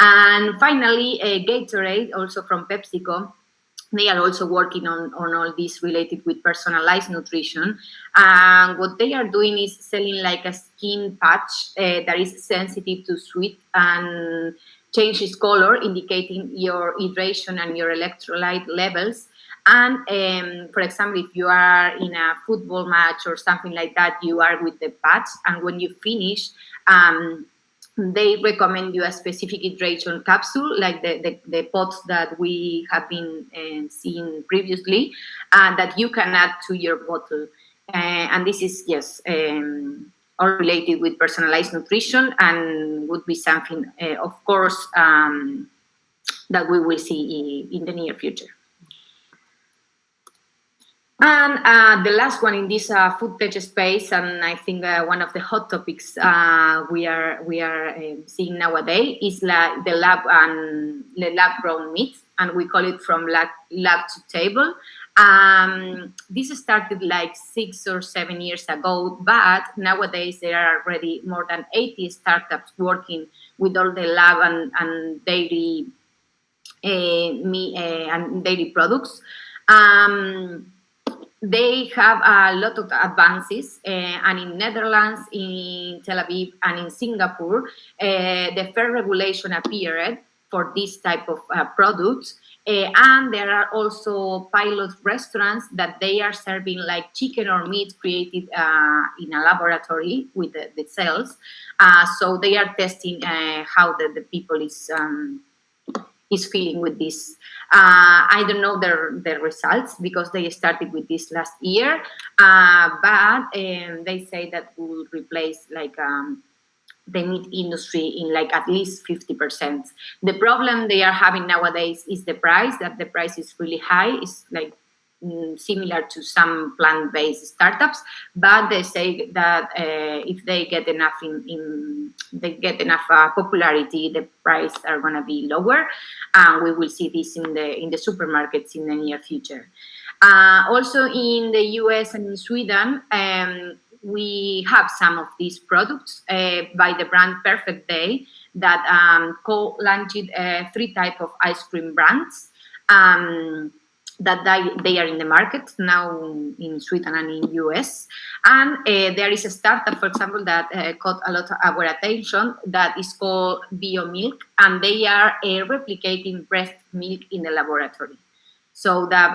And finally, Gatorade, also from PepsiCo, they are also working on all this related with personalized nutrition. And what they are doing is selling like a skin patch that is sensitive to sweet and changes color, indicating your hydration and your electrolyte levels. And for example, if you are in a football match or something like that, you are with the patch, and when you finish, they recommend you a specific hydration capsule, like the pots that we have been seeing previously, that you can add to your bottle. And this is, all related with personalized nutrition, and would be something, of course, that we will see in the near future. And the last one in this food tech space, and I think one of the hot topics we are seeing nowadays is the lab-grown meat, and we call it from lab to table. This started like 6 or 7 years ago, but nowadays there are already more than 80 startups working with all the lab and dairy meat and dairy products. They have a lot of advances, and in Netherlands, in Tel Aviv, and in Singapore, the fair regulation appeared for this type of products. And there are also pilot restaurants that they are serving like chicken or meat created in a laboratory with the cells. So they are testing how the people is feeling with this. I don't know the results because they started with this last year, but they say that we will replace like the meat industry in like at least 50%. The problem they are having nowadays is the price, that the price is really high. It's like similar to some plant-based startups, but they say that if they get enough popularity, the price are going to be lower, and we will see this in the supermarkets in the near future. Also in the US and in Sweden, we have some of these products by the brand Perfect Day that co-launched 3 types of ice cream brands that they are in the market now in Sweden and in US. And there is a startup, for example, that caught a lot of our attention that is called Bio Milk, and they are replicating breast milk in the laboratory. So that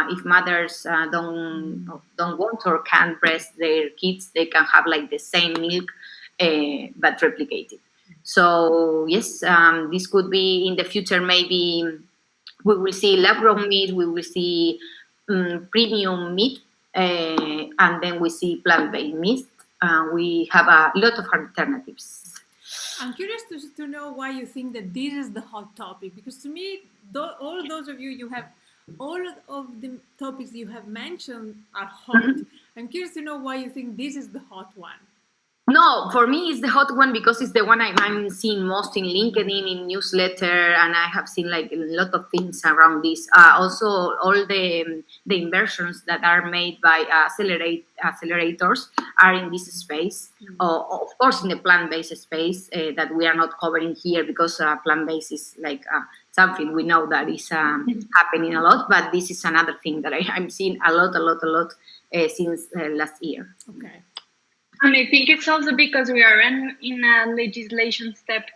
if mothers don't want or can't breast their kids, they can have like the same milk but replicated. So yes, this could be in the future. Maybe we will see Labgrown meat, we will see premium meat, and then we see plant-based meat. We have a lot of alternatives. I'm curious to know why you think that this is the hot topic, because to me, all those of you have all of the topics you have mentioned are hot. Mm-hmm. I'm curious to know why you think this is the hot one. No, for me, it's the hot one because it's the one I'm seeing most in LinkedIn, in newsletter, and I have seen like a lot of things around this. Also, all the inversions that are made by accelerators are in this space. Mm-hmm. Of course, in the plant-based space that we are not covering here because plant-based is like something we know that is happening a lot. But this is another thing that I'm seeing a lot since last year. Okay. And I think it's also because we are in a legislation step.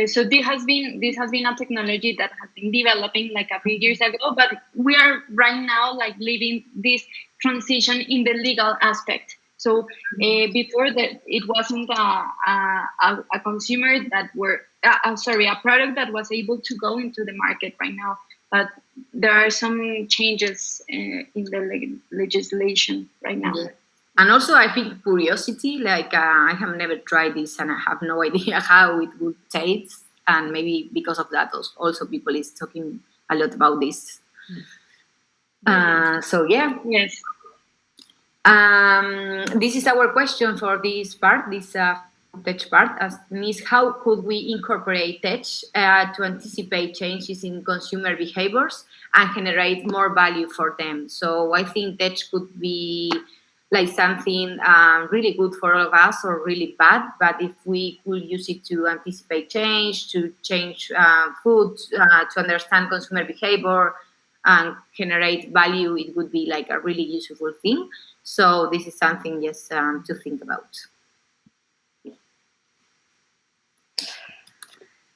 So this has been a technology that has been developing like a few years ago, but we are right now like living this transition in the legal aspect. So before that, it wasn't a consumer that a product that was able to go into the market right now. But there are some changes in the legislation right now. Yeah. And also, I think curiosity, like I have never tried this and I have no idea how it would taste. And maybe because of that, also people is talking a lot about this. So, yeah. Yes. This is our question for this part, this tech part, is how could we incorporate tech to anticipate changes in consumer behaviors and generate more value for them? So I think tech could be like something really good for all of us or really bad, but if we could use it to anticipate change, to change food, to understand consumer behavior and generate value, it would be like a really useful thing. So this is something, yes, to think about.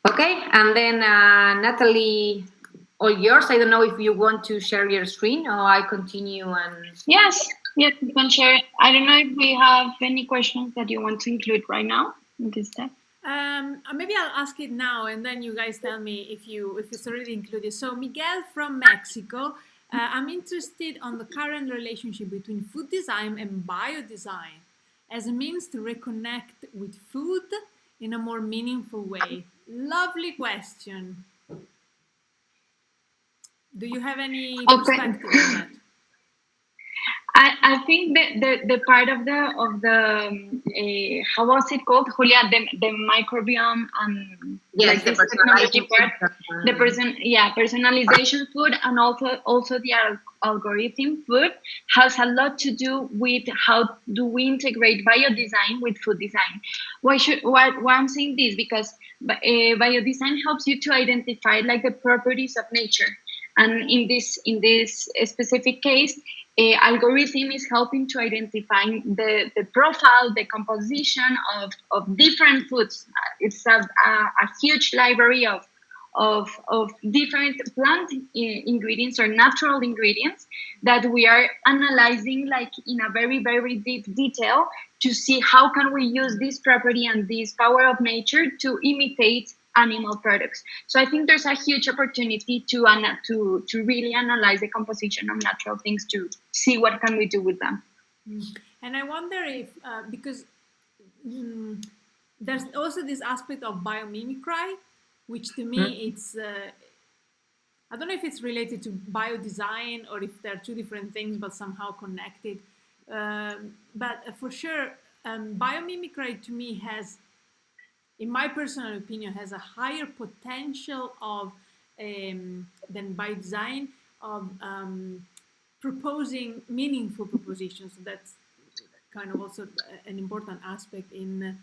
Okay, and then Nataly, all yours. I don't know if you want to share your screen or I continue and... Yes, you can share. I don't know if we have any questions that you want to include right now in this step. Maybe I'll ask it now and then you guys tell me if it's already included. So Miguel from Mexico, I'm interested on the current relationship between food design and biodesign as a means to reconnect with food in a more meaningful way. Lovely question. Do you have any perspective on that? I think the part of the how was it called, Julia? The microbiome and yes, like this technology part, personalization food, and also the algorithm food has a lot to do with how do we integrate biodesign with food design. Why I'm saying this? Because biodesign helps you to identify like the properties of nature, and in this specific case, algorithm is helping to identify the profile, the composition of different foods. It's a huge library of of different plant ingredients or natural ingredients that we are analyzing like in a very, very deep detail to see how can we use this property and this power of nature to imitate animal products. So I think there's a huge opportunity to really analyze the composition of natural things to see what can we do with them. And I wonder if because there's also this aspect of biomimicry, which to me it's I don't know if it's related to biodesign or if they're two different things but somehow connected. But for sure, biomimicry to me has, in my personal opinion, has a higher potential of than biodesign of proposing meaningful propositions. So that's kind of also an important aspect in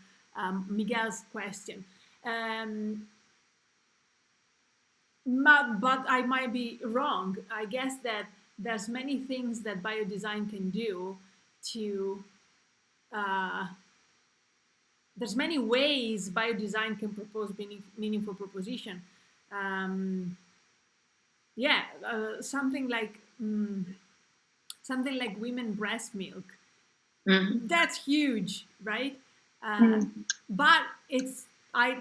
Miguel's question. But I might be wrong. I guess that there's many things that biodesign can do to there's many ways biodesign can propose meaningful proposition. Something like women breast milk. That's huge, right? But I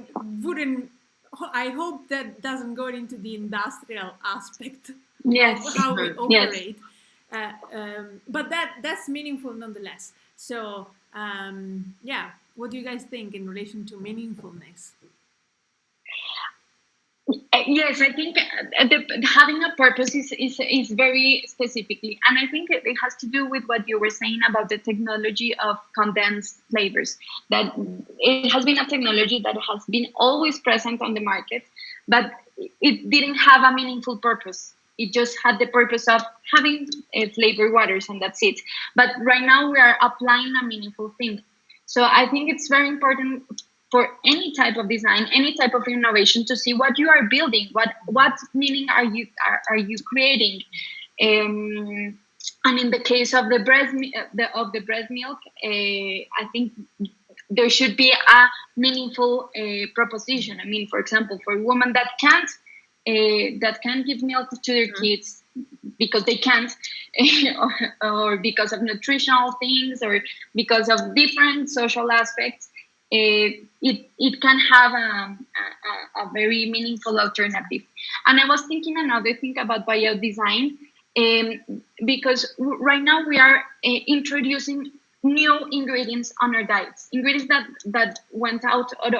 hope that doesn't go into the industrial aspect of how we operate. But that's meaningful nonetheless. So what do you guys think in relation to meaningfulness? Yes, I think having a purpose is very specifically, and I think it has to do with what you were saying about the technology of condensed flavors. That it has been a technology that has been always present on the market, but it didn't have a meaningful purpose. It just had the purpose of having flavored waters, and that's it. But right now we are applying a meaningful thing. So I think it's very important for any type of design, any type of innovation, to see what you are building, what meaning are you creating. And in the case of the breast milk, I think there should be a meaningful proposition. I mean, for example, for women that can't give milk to their kids because they can't, or because of nutritional things, or because of different social aspects. It can have a very meaningful alternative. And I was thinking another thing about biodesign, because right now we are introducing new ingredients on our diets, ingredients that went out of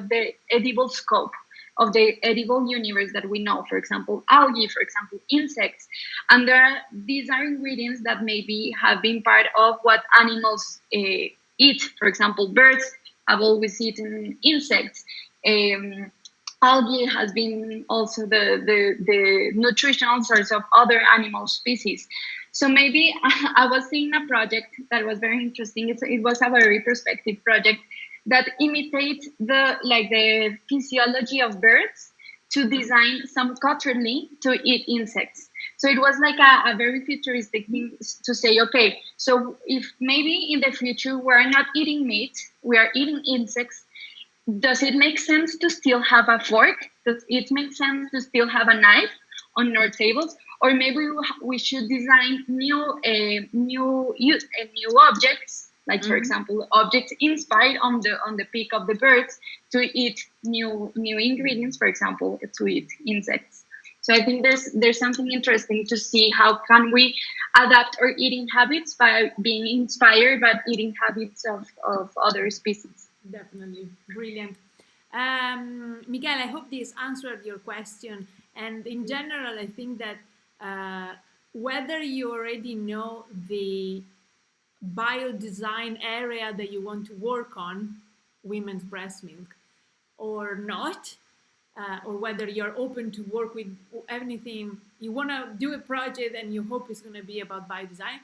the edible scope of the edible universe that we know. For example, algae, for example, insects. And these are ingredients that maybe have been part of what animals eat. For example, birds have always eaten insects. Algae has been also the nutritional source of other animal species. So maybe I was seeing a project that was very interesting. It was a very perspective project that imitates the physiology of birds to design some cutlery to eat insects. So it was like a very futuristic thing to say, okay, so if maybe in the future we're not eating meat, we are eating insects, does it make sense to still have a fork? Does it make sense to still have a knife on our tables? Or maybe we should design new objects, like for example, objects inspired on the peak of the birds to eat new ingredients, for example, to eat insects. So I think there's something interesting to see how can we adapt our eating habits by being inspired by eating habits of other species. Definitely. Brilliant. Miguel, I hope this answered your question. And in general, I think that whether you already know the biodesign area that you want to work on, women's breast milk, or not, or whether you're open to work with anything, you want to do a project and you hope it's going to be about biodesign,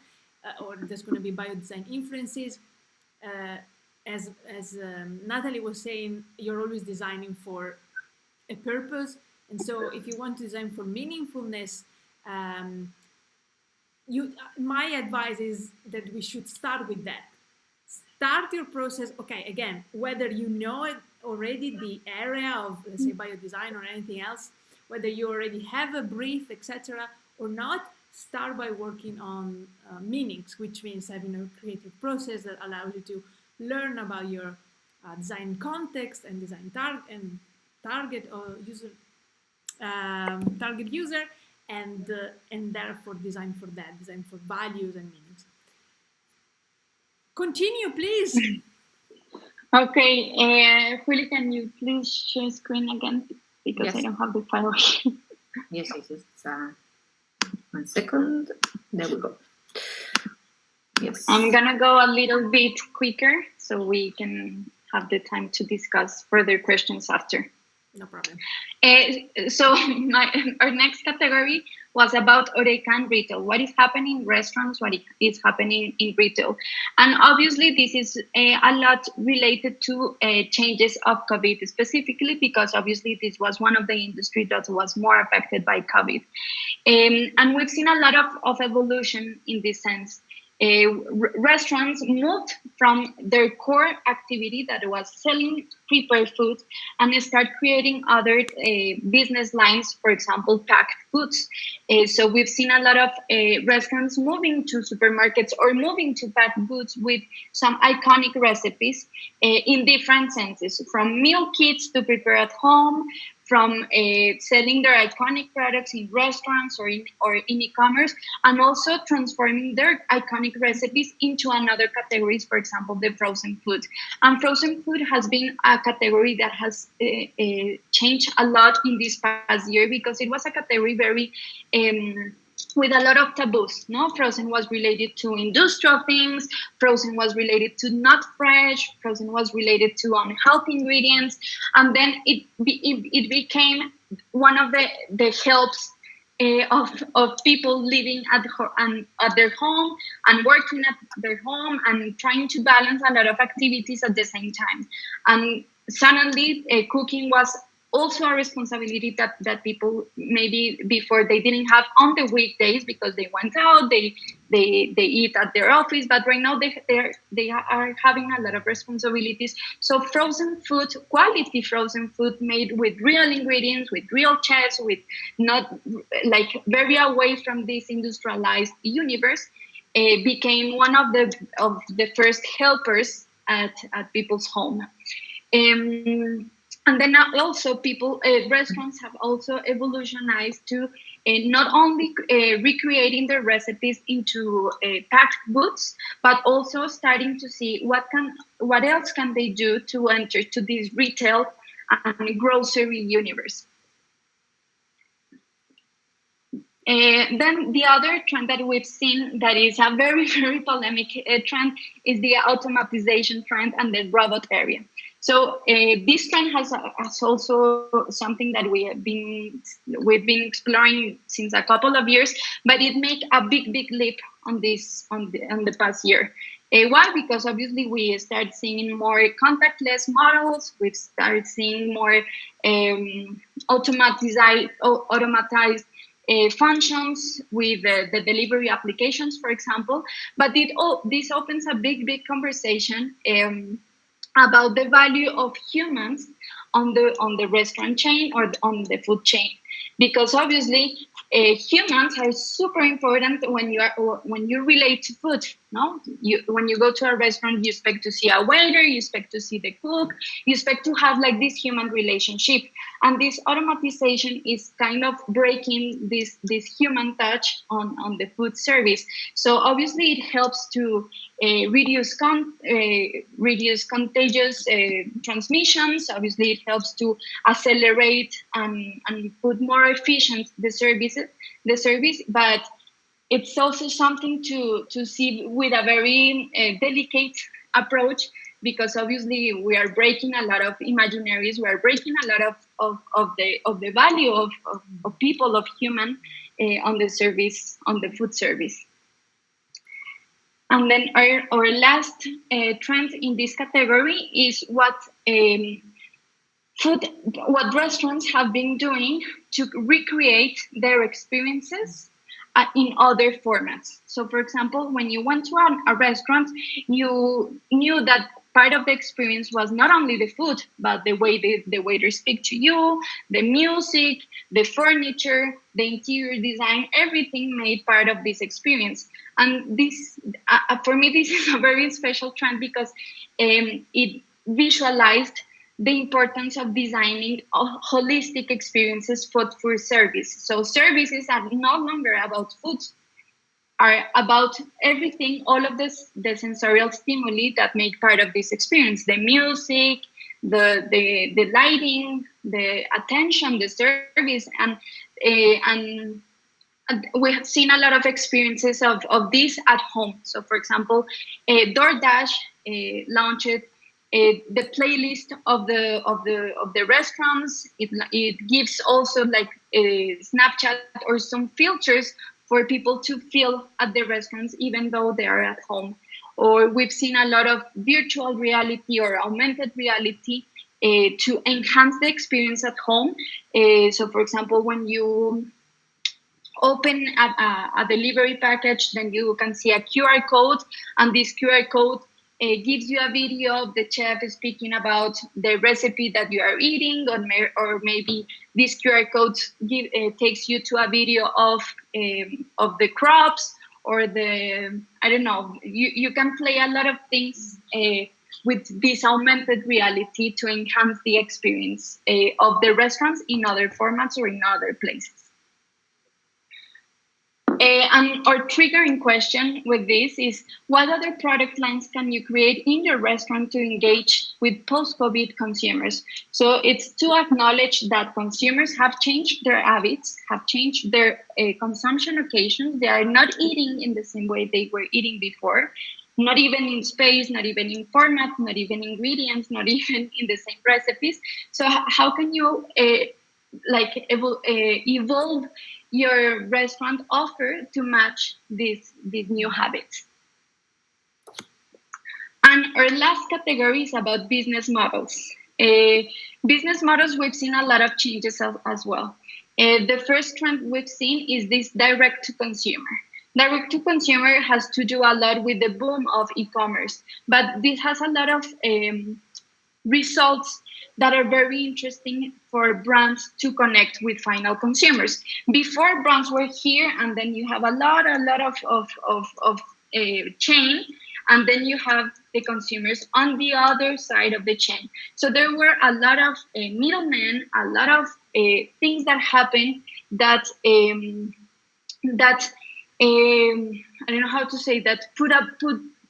or there's going to be biodesign influences. As Nataly was saying, you're always designing for a purpose. And so if you want to design for meaningfulness, my advice is that we should start with that. start your process. Okay, again, whether you know it already, the area of, let's say, biodesign or anything else, whether you already have a brief, etc., or not, start by working on meanings, which means having a creative process that allows you to learn about your design context and design target or user, target user, and therefore design for that, design for values and meanings. Continue, please. Okay, Juli, can you please share screen again? Because Yes. I don't have the file here. Yes. 1 second. There we go. Yes. I'm gonna go a little bit quicker so we can have the time to discuss further questions after. No problem. So our next category was about Oreca and retail. What is happening in restaurants? What is happening in retail? And obviously, this is a lot related to changes of COVID, specifically because obviously this was one of the industries that was more affected by COVID. And we've seen a lot of evolution in this sense. Restaurants moved from their core activity that was selling prepared food and start creating other business lines, for example, packed goods. So we've seen a lot of restaurants moving to supermarkets or moving to packed goods with some iconic recipes in different senses, from meal kits to prepare at home, from selling their iconic products in restaurants or in e-commerce, and also transforming their iconic recipes into another categories, for example, the frozen food. And frozen food has been a category that has changed a lot in this past year because it was a category very with a lot of taboos. No, frozen was related to industrial things. Frozen was related to not fresh. Frozen was related to unhealthy ingredients, and then it became one of the helps of people living at their home and working at their home and trying to balance a lot of activities at the same time. And suddenly, cooking was also a responsibility that people maybe before they didn't have on the weekdays because they went out, they eat at their office, but right now they are having a lot of responsibilities. So frozen food, quality frozen food made with real ingredients, with real chefs, with not like very away from this industrialized universe, became one of the first helpers at people's home. And then also restaurants have evolutionized to not only recreating their recipes into packed goods, but also starting to see what else can they do to enter to this retail and grocery universe. Then the other trend that we've seen that is a very, very polemic trend is the automatization trend and the robot area. So this trend has also something that we've been exploring since a couple of years, but it made a big leap on the past year. Why? Because obviously we start seeing more contactless models. We've started seeing more automatized functions with the delivery applications, for example. But this opens a big conversation about the value of humans on the restaurant chain or on the food chain, because obviously humans are super important when you relate to food. No, when you go to a restaurant, you expect to see a waiter, you expect to see the cook, you expect to have like this human relationship, and this automatization is kind of breaking this human touch on the food service. So obviously it helps to reduce contagious transmissions. Obviously it helps to accelerate and put more efficient the service, but it's also something to see with a very delicate approach, because obviously we are breaking a lot of imaginaries, we are breaking a lot of the value of people, of human on the service, on the food service. And then our last trend in this category is what restaurants have been doing to recreate their experiences in other formats. So, for example, when you went to a restaurant, you knew that part of the experience was not only the food, but the way the waiters speak to you, the music, the furniture, the interior design, everything made part of this experience. And this, for me, this is a very special trend because it visualized the importance of designing holistic experiences for service. So services are no longer about food, are about everything, all of this, the sensorial stimuli that make part of this experience, the music, the lighting, the attention, the service, and we have seen a lot of experiences of this at home. So, for example, DoorDash launched the playlist of the restaurants. It gives also like a Snapchat or some filters for people to feel at the restaurants even though they are at home. Or we've seen a lot of virtual reality or augmented reality to enhance the experience at home. So, for example, when you open a delivery package, then you can see a QR code, and this QR code gives you a video of the chef speaking about the recipe that you are eating, or maybe this QR code takes you to a video of the crops, or I don't know, you can play a lot of things with this augmented reality to enhance the experience of the restaurants in other formats or in other places. And our triggering question with this is, what other product lines can you create in your restaurant to engage with post-COVID consumers? So it's to acknowledge that consumers have changed their habits, have changed their consumption occasions. They are not eating in the same way they were eating before, not even in space, not even in format, not even ingredients, not even in the same recipes. So how can you evolve your restaurant offer to match these new habits? And our last category is about business models. Business models, we've seen a lot of changes as well. The first trend we've seen is this direct to consumer. Direct to consumer has to do a lot with the boom of e-commerce, but this has a lot of results that are very interesting for brands to connect with final consumers. Before, brands were here, and then you have a lot of chain, and then you have the consumers on the other side of the chain. So there were a lot of middlemen, a lot of things that happened that I don't know how to say that, put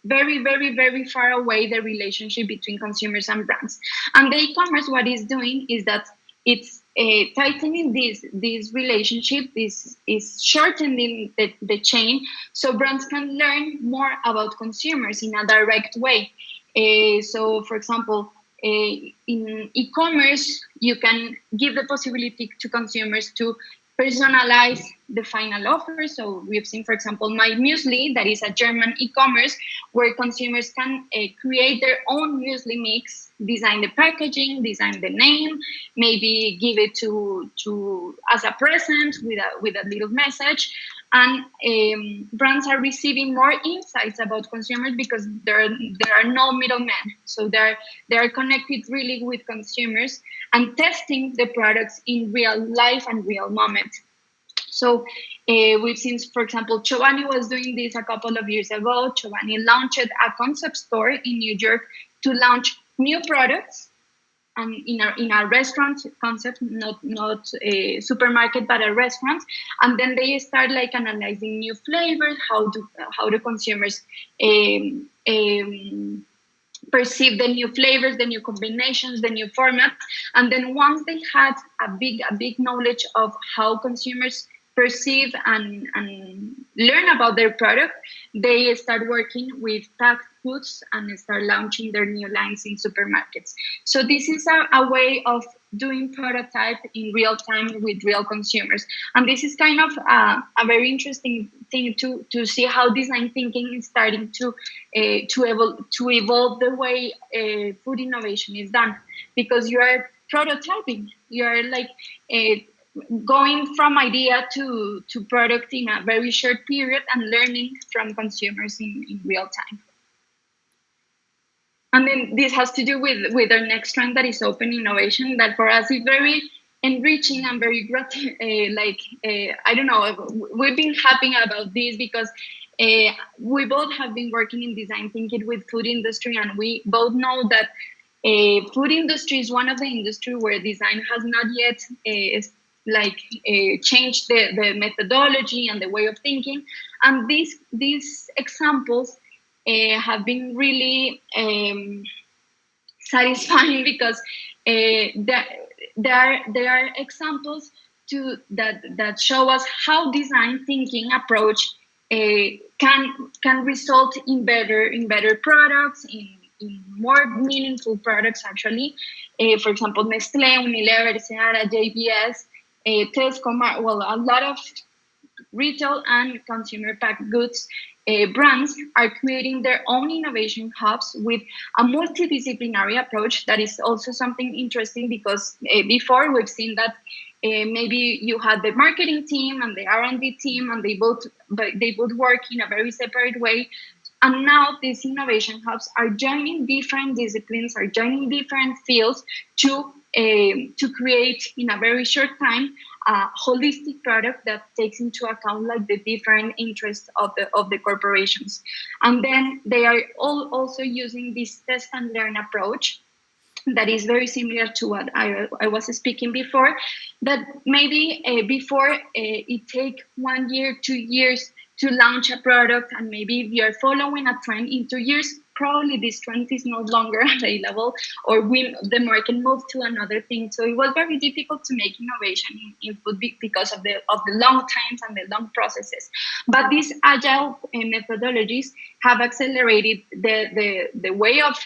very, very, very far away the relationship between consumers and brands. And the e-commerce, what it's doing is that it's tightening this relationship. This is shortening the chain, so brands can learn more about consumers in a direct way. So, for example, in e-commerce, you can give the possibility to consumers to personalize the final offer. So we've seen, for example, My Muesli, that is a German e-commerce where consumers can create their own muesli mix, design the packaging, design the name, maybe give it to as a present with a little message. And brands are receiving more insights about consumers because there are no middlemen. So they are connected really with consumers and testing the products in real life and real moment. So we've seen, for example, Chobani was doing this a couple of years ago. Chobani launched a concept store in New York to launch new products in a restaurant concept, not a supermarket, but a restaurant. And then they start like analyzing new flavors, how do consumers perceive the new flavors, the new combinations, the new formats. And then once they had a big knowledge of how consumers perceive and learn about their product, they start working with packed goods and start launching their new lines in supermarkets. So this is a way of doing prototype in real time with real consumers. And this is kind of a very interesting thing to see how design thinking is starting to evolve the way food innovation is done, because you are prototyping. You are like going from idea to product in a very short period and learning from consumers in real time. And then this has to do with our next trend, that is open innovation, that for us is very enriching and very I don't know, we've been happy about this because we both have been working in design thinking with food industry, and we both know that food industry is one of the industry where design has not yet changed the methodology and the way of thinking. And these examples have been really satisfying because there are examples that show us how design thinking approach can result in better products, in more meaningful products actually. For example, Nestlé, Unilever, Seara, JBS, Tesco, a lot of retail and consumer packaged goods brands are creating their own innovation hubs with a multidisciplinary approach. That is also something interesting because before we've seen that maybe you had the marketing team and the R&D team, and they both work in a very separate way. And now these innovation hubs are joining different disciplines, are joining different fields to create in a very short time a holistic product that takes into account like the different interests of the corporations. And then they are all also using this test and learn approach that is very similar to what I was speaking before, that maybe before it take 1 year, 2 years to launch a product, and maybe if you're following a trend in 2 years, probably this trend is no longer available, or the market moved to another thing. So it was very difficult to make innovation in food because of the long times and the long processes. But these agile methodologies have accelerated the way of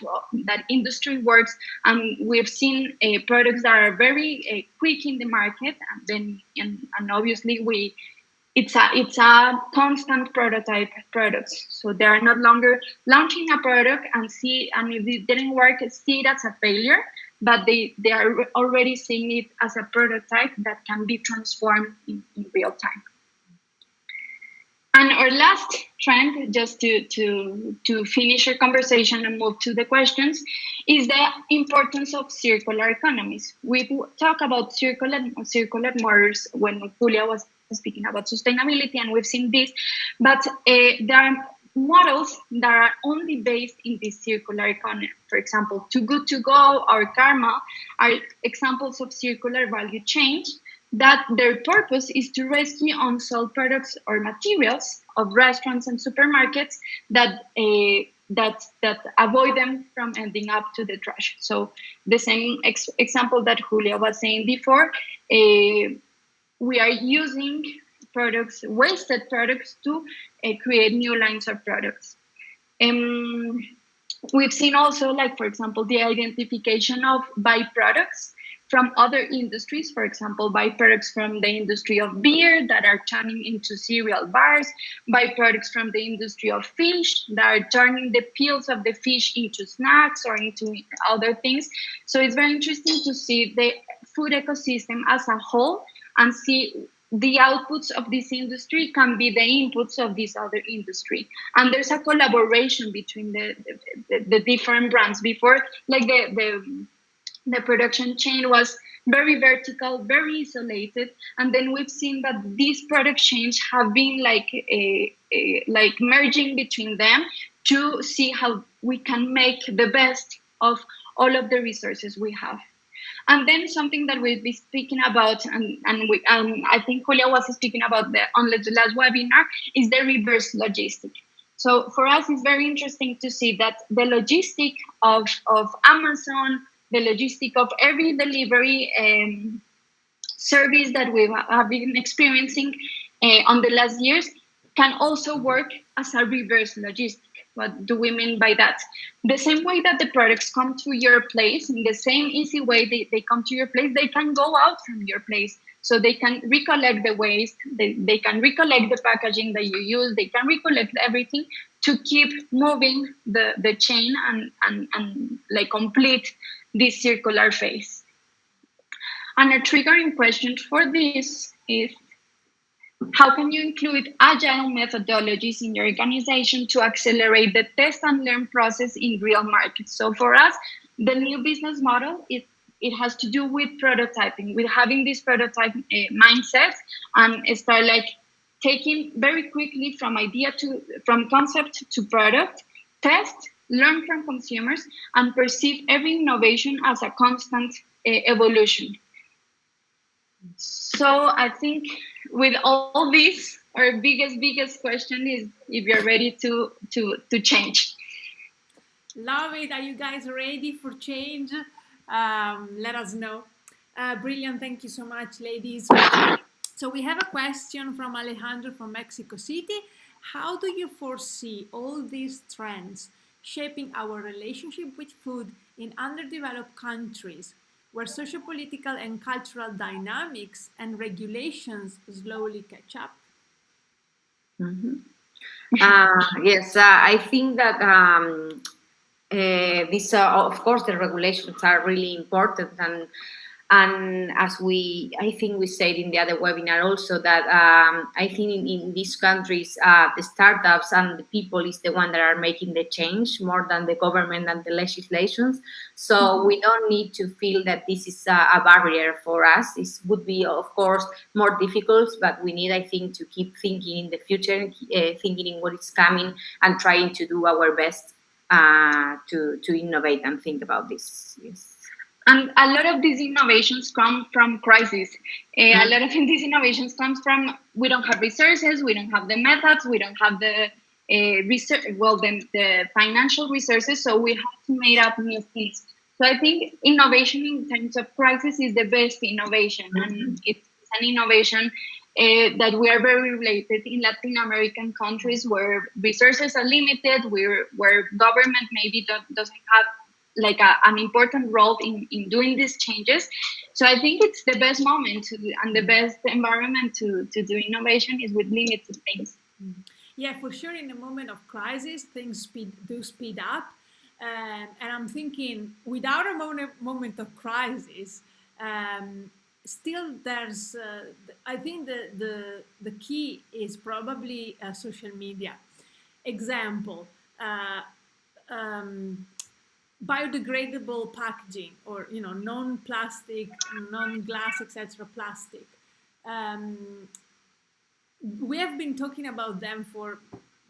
that industry works, and we've seen products that are very quick in the market, and obviously it's a constant prototype products. So they are not longer launching a product and if it didn't work, see it as a failure, but they are already seeing it as a prototype that can be transformed in real time. And our last trend, just to finish our conversation and move to the questions, is the importance of circular economies. We talk about circular models when Julia was speaking about sustainability, and we've seen this, but there are models that are only based in this circular economy. For example, Too Good To Go or Karma are examples of circular value chain that their purpose is to rescue unsold products or materials of restaurants and supermarkets that avoid them from ending up to the trash. So the same example that Julia was saying before, we are using wasted products to create new lines of products. We've seen also, like, for example, the identification of byproducts from other industries. For example, byproducts from the industry of beer that are turning into cereal bars, byproducts from the industry of fish that are turning the peels of the fish into snacks or into other things. So it's very interesting to see the food ecosystem as a whole and see the outputs of this industry can be the inputs of this other industry. And there's a collaboration between the different brands. Before, like the production chain was very vertical, very isolated. And then we've seen that these product chains have been like merging between them to see how we can make the best of all of the resources we have. And then something that we'll be speaking about, and I think Julia was speaking about on the last webinar, is the reverse logistic. So for us, it's very interesting to see that the logistic of Amazon, the logistic of every delivery service that we have been experiencing on the last years can also work as a reverse logistic. What do we mean by that? The same way that the products come to your place, in the same easy way they come to your place, they can go out from your place. So they can recollect the waste, they can recollect the packaging that you use, they can recollect everything to keep moving the chain and like complete this circular phase. And a triggering question for this is, how can you include agile methodologies in your organization to accelerate the test and learn process in real markets? So for us, the new business model, it has to do with prototyping, with having this prototype mindset and start like taking very quickly from concept to product, test, learn from consumers, and perceive every innovation as a constant evolution. So I think with all this, our biggest question is if you're ready to change. Love it. Are you guys ready for change? Let us know. Brilliant. Thank you so much, ladies. So we have a question from Alejandro from Mexico City. How do you foresee all these trends shaping our relationship with food in underdeveloped countries, where socio-political and cultural dynamics and regulations slowly catch up? Yes, I think that of course, the regulations are really important, and as I think we said in the other webinar also that I think in these countries the startups and the people is the one that are making the change more than the government and the legislations. So we don't need to feel that this is a barrier for us. It would be, of course, more difficult, but we need, I think, to keep thinking in the future, thinking in what is coming, and trying to do our best to innovate and think about this. Yes. And a lot of these innovations come from crisis. A lot of these innovations comes from we don't have resources, we don't have the methods, we don't have the the financial resources, so we have to make up new things. So I think innovation in terms of crisis is the best innovation, and it's an innovation that we are very related in Latin American countries where resources are limited, where government maybe doesn't have like an important role in doing these changes. So I think it's the best moment and the best environment to do innovation is with limited things. Yeah, for sure. In a moment of crisis, things speed up. And I'm thinking, without a moment of crisis, still there's, I think the key is probably social media. Example, biodegradable packaging, or non-plastic, non-glass, etc. plastic. We have been talking about them for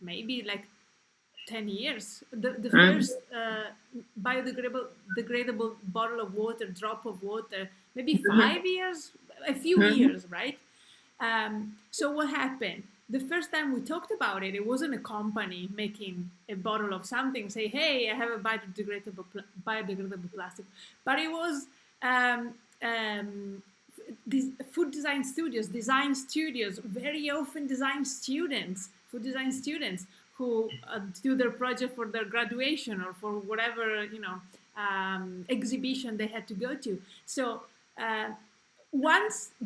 maybe like 10 years. The first biodegradable bottle of water, drop of water, maybe 5 years, a few years, right? So what happened? The first time we talked about it, it wasn't a company making a bottle of something, say, hey, I have a biodegradable plastic, but it was these food design studios, very often food design students who do their project for their graduation or for whatever, exhibition they had to go to. So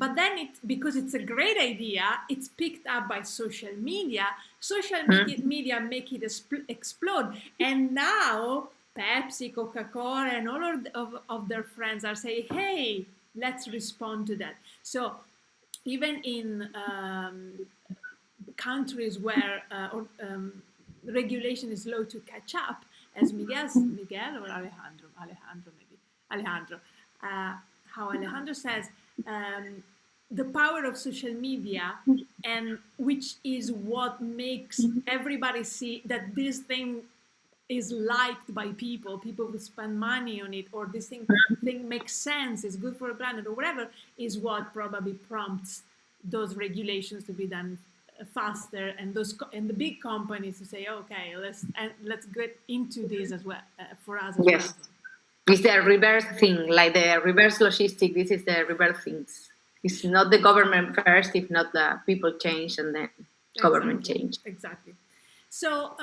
but then because it's a great idea, it's picked up by social media. Social media make it explode, and now Pepsi, Coca-Cola, and all of their friends are saying, "Hey, let's respond to that." So even in countries where regulation is slow to catch up, as Miguel or Alejandro, how Alejandro says. The power of social media, and which is what makes everybody see that this thing is liked by people will spend money on it, or this thing makes sense, is good for the planet, or whatever, is what probably prompts those regulations to be done faster, and the big companies to say, okay, let's get into this as well, for us as well. It's the reverse thing, like the reverse logistic. This is the reverse things. It's not the government first, if not the people change and then government change. Exactly. So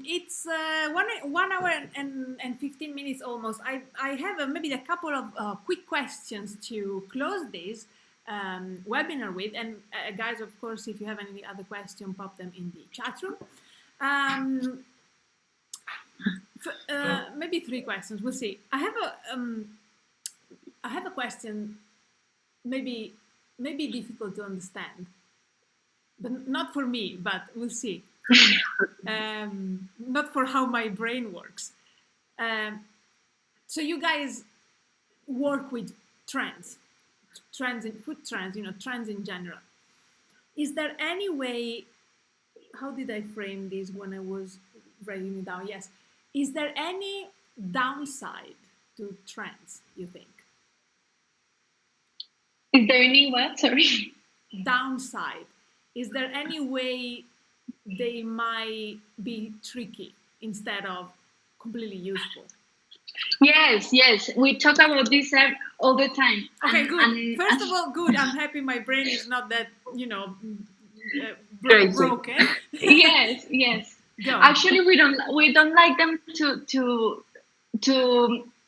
it's 1 hour and 15 minutes almost. I have maybe a couple of quick questions to close this webinar with. And guys, of course, if you have any other question, pop them in the chat room. Maybe 3 questions. We'll see. I have a question maybe difficult to understand, but not for me, but we'll see. Not for how my brain works. So you guys work with trends in food trends, trends in general. Is there any way, how did I frame this when I was writing it down? Yes. Is there any downside to trends, you think? Is there any what? Sorry. Downside. Is there any way they might be tricky instead of completely useful? Yes, we talk about this all the time. Okay, good. First of all, good. I'm happy my brain is not that, broken. Yes. Actually, we don't like them to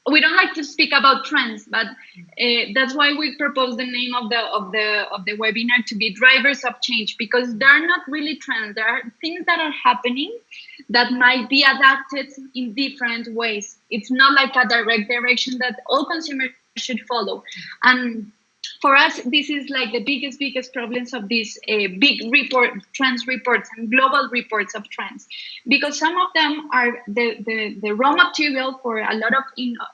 we don't like to speak about trends, but that's why we propose the name of the webinar to be drivers of change, because they're not really trends. There are things that are happening that might be adapted in different ways. It's not like a direct direction that all consumers should follow. And for us, this is like the biggest problems of these big trends reports and global reports of trends, because some of them are the raw material for a lot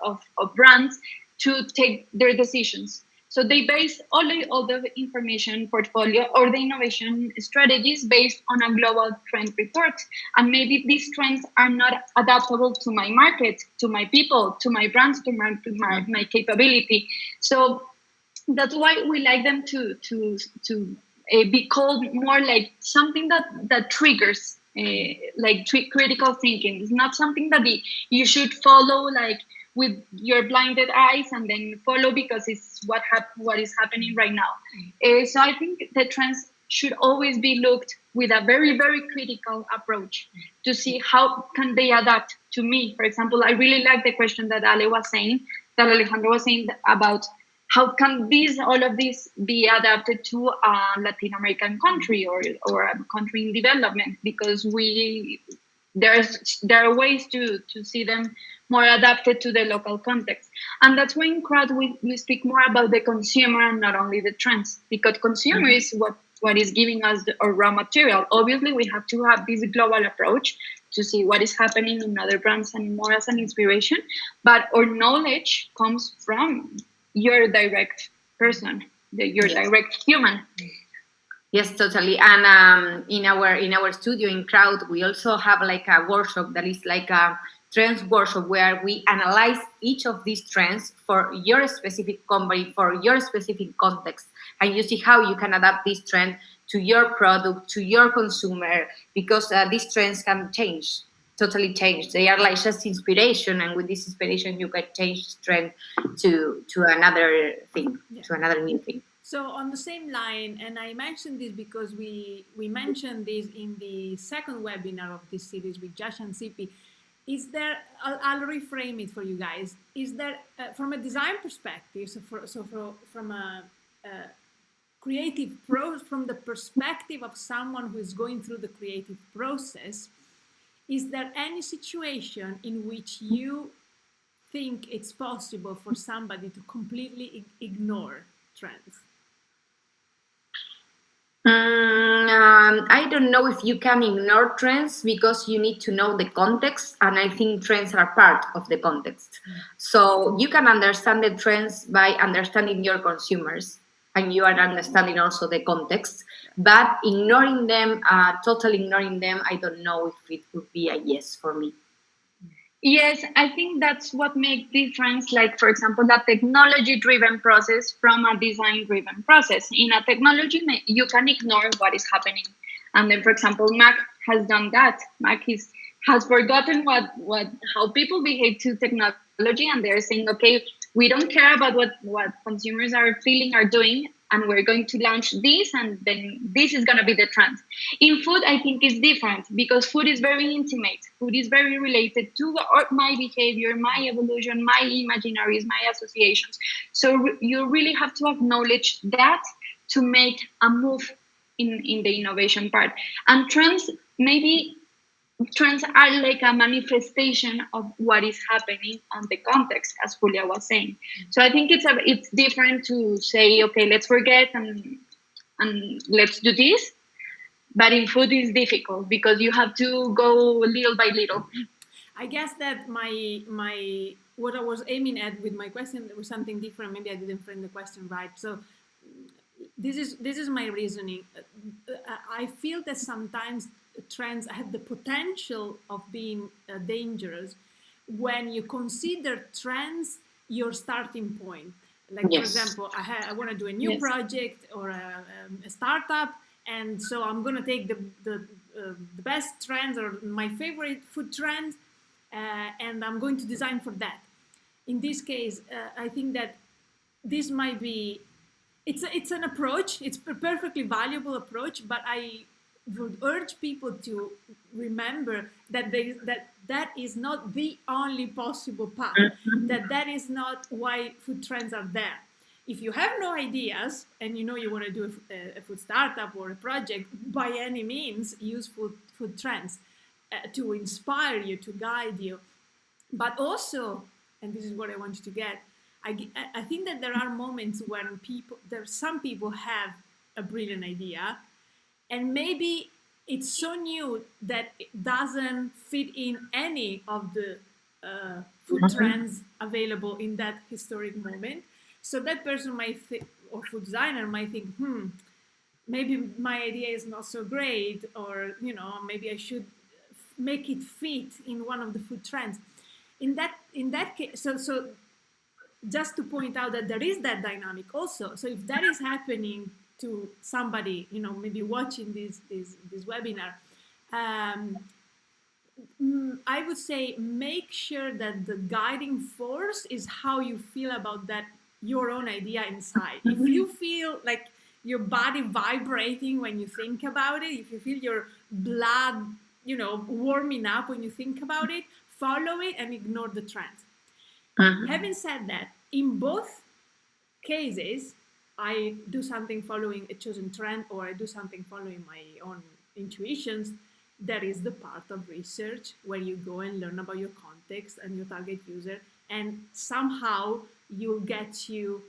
of brands to take their decisions. So they base all the information portfolio or the innovation strategies based on a global trend report. And maybe these trends are not adaptable to my market, to my people, to my brands, to my capability. So that's why we like them to be called more like something that triggers critical thinking. It's not something that you should follow like with your blinded eyes and then follow because it's what is happening right now. So I think the trends should always be looked with a very, very critical approach to see how can they adapt to me. For example, I really like the question that Alejandro was saying about how can all of this be adapted to a Latin American country or a country in development? Because there are ways to see them more adapted to the local context. And that's why in Kraut we speak more about the consumer and not only the trends, because consumer is what is giving us our raw material. Obviously, we have to have this global approach to see what is happening in other brands and more as an inspiration. But our knowledge comes from your direct person, your direct human. Yes, totally. And in our studio in Kraut, we also have like a workshop that is like a trends workshop where we analyze each of these trends for your specific company, for your specific context, and you see how you can adapt this trend to your product, to your consumer, because these trends can change. Totally change. They are like just inspiration, and with this inspiration, you can change trend to another thing, to another new thing. So on the same line, and I mentioned this because we mentioned this in the second webinar of this series with Josh and Sipi. Is there? I'll reframe it for you guys. Is there, from a design perspective, from a creative from the perspective of someone who is going through the creative process? Is there any situation in which you think it's possible for somebody to completely ignore trends? I don't know if you can ignore trends because you need to know the context, and I think trends are part of the context. So you can understand the trends by understanding your consumers, and you are understanding also the context. But ignoring them, totally ignoring them, I don't know if it would be a yes for me. Yes, I think that's what makes difference, like, for example, a technology-driven process from a design-driven process. In a technology, you can ignore what is happening. And then, for example, Mac has done that. Mac has forgotten how people behave to technology, and they're saying, okay, we don't care about what consumers are feeling or doing, and we're going to launch this, and then this is going to be the trend. In food, I think it's different because food is very intimate. Food is very related to my behavior, my evolution, my imaginaries, my associations. So you really have to acknowledge that to make a move in the innovation part. And trends, maybe trends are like a manifestation of what is happening on the context, as Julia was saying. So I think it's different to say, okay, let's forget and let's do this. But in food is difficult because you have to go little by little. I guess that my what I was aiming at with my question was something different. Maybe I didn't frame the question right. So this is my reasoning. I feel that sometimes trends have the potential of being dangerous when you consider trends your starting point. Like, for example, I want to do a new project or a startup, and so I'm going to take the best trends or my favorite food trends, and I'm going to design for that. In this case, I think that this might be it's an approach. It's a perfectly valuable approach, but I would urge people to remember that that is not the only possible path. That is not why food trends are there. If you have no ideas and you know you want to do a food startup or a project, by any means use food trends to inspire you, to guide you. But also, and this is what I want you to get, I think that there are moments when some people have a brilliant idea, and maybe it's so new that it doesn't fit in any of the food trends available in that historic moment. So that person might or food designer might think, maybe my idea is not so great, or maybe I should make it fit in one of the food trends. In that case, so just to point out that there is that dynamic also. So if that is happening to somebody, maybe watching this webinar, I would say make sure that the guiding force is how you feel about that, your own idea inside. If you feel like your body vibrating when you think about it, if you feel your blood, warming up when you think about it, follow it and ignore the trends. Having said that, in both cases, I do something following a chosen trend, or I do something following my own intuitions. That is the part of research where you go and learn about your context and your target user, and somehow you'll get to,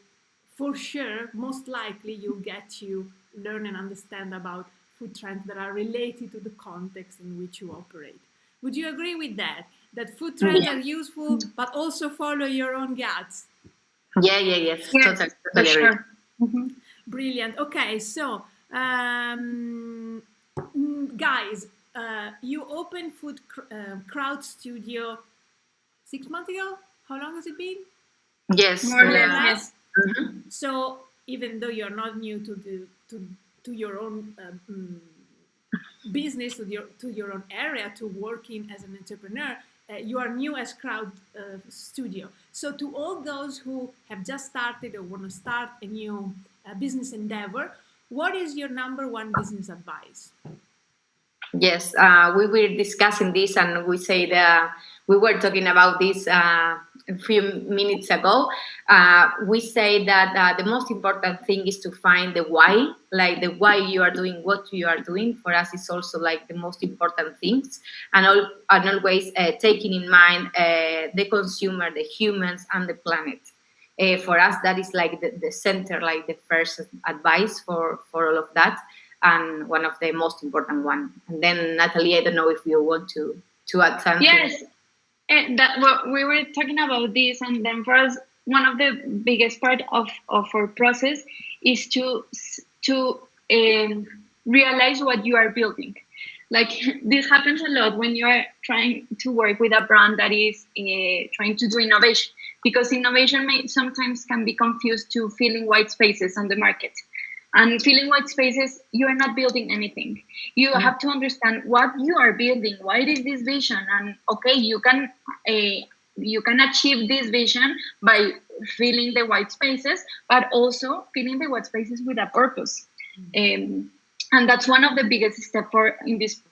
for sure, most likely you'll get to learn and understand about food trends that are related to the context in which you operate. Would you agree with that? That food trends are useful, but also follow your own guts. Yes. Totally agree. Sure. Brilliant. Okay, so guys, you opened Kraut Studio 6 months ago. How long has it been? Yes, more or less. Yes. So even though you're not new to your own business, to your own area, to working as an entrepreneur, you are new as Kraut Studio. So to all those who have just started or want to start a new business endeavor, what is your number one business advice? Yes, we were discussing this, and we say that we were talking about this a few minutes ago. We say that the most important thing is to find the why, like the why you are doing what you are doing. For us, it's also like the most important things, and always taking in mind the consumer, the humans, and the planet. For us, that is like the center, like the first advice for all of that. And one of the most important one. And then Nataly, I don't know if you want to add something. Yes, we were talking about this, and then for us, one of the biggest part of our process is to realize what you are building. Like, this happens a lot when you are trying to work with a brand that is trying to do innovation, because innovation sometimes can be confused to filling white spaces on the market. And filling white spaces, you are not building anything. You have to understand what you are building. What is this vision? And okay, you can achieve this vision by filling the white spaces, but also filling the white spaces with a purpose. And that's one of the biggest steps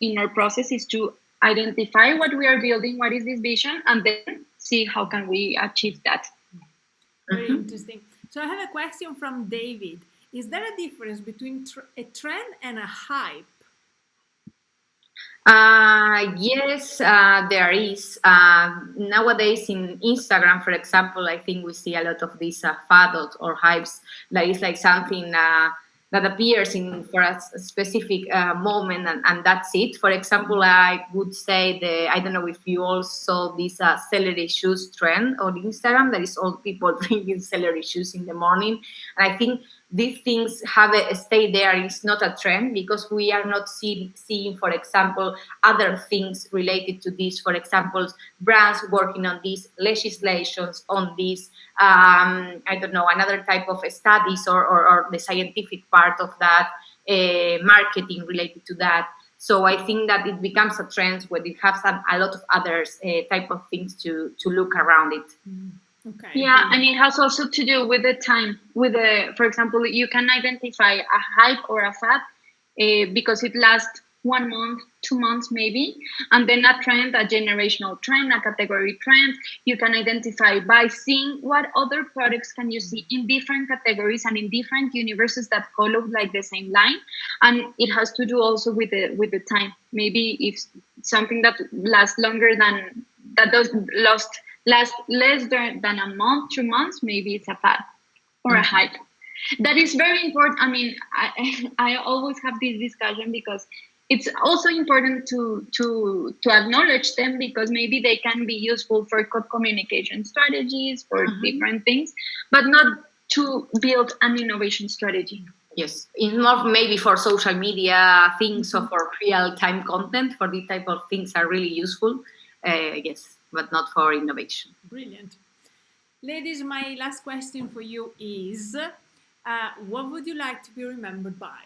in our process, is to identify what we are building, what is this vision, and then see how can we achieve that. Very interesting. So I have a question from David. Is there a difference between a trend and a hype? Yes, there is. Nowadays in Instagram, for example, I think we see a lot of these fad or hypes. Like it's like something that appears in for a specific moment, and that's it. For example, I would say I don't know if you all saw this celery shoes trend on Instagram. That is all people drinking celery shoes in the morning, and I think these things have a stay there. It's not a trend because we are not seeing, for example, other things related to this. For example, brands working on these legislations, on these, I don't know, another type of studies or the scientific part of that, marketing related to that. So I think that it becomes a trend when it has a lot of others type of things to look around it. Okay. Yeah, and it has also to do with the time. For example, you can identify a hype or a fad because it lasts 1 month, 2 months maybe, and then a trend, a generational trend, a category trend. You can identify by seeing what other products can you see in different categories and in different universes that follow like the same line, and it has to do also with the time. Maybe if something that lasts longer than that does last less than a month, 2 months, maybe it's a fad or a hype. That is very important. I mean, I always have this discussion because it's also important to acknowledge them because maybe they can be useful for communication strategies, for different things, but not to build an innovation strategy. Yes, it's more maybe for social media things or for real-time content. For these type of things are really useful. Yes, but not for innovation. Brilliant. Ladies, my last question for you is, what would you like to be remembered by?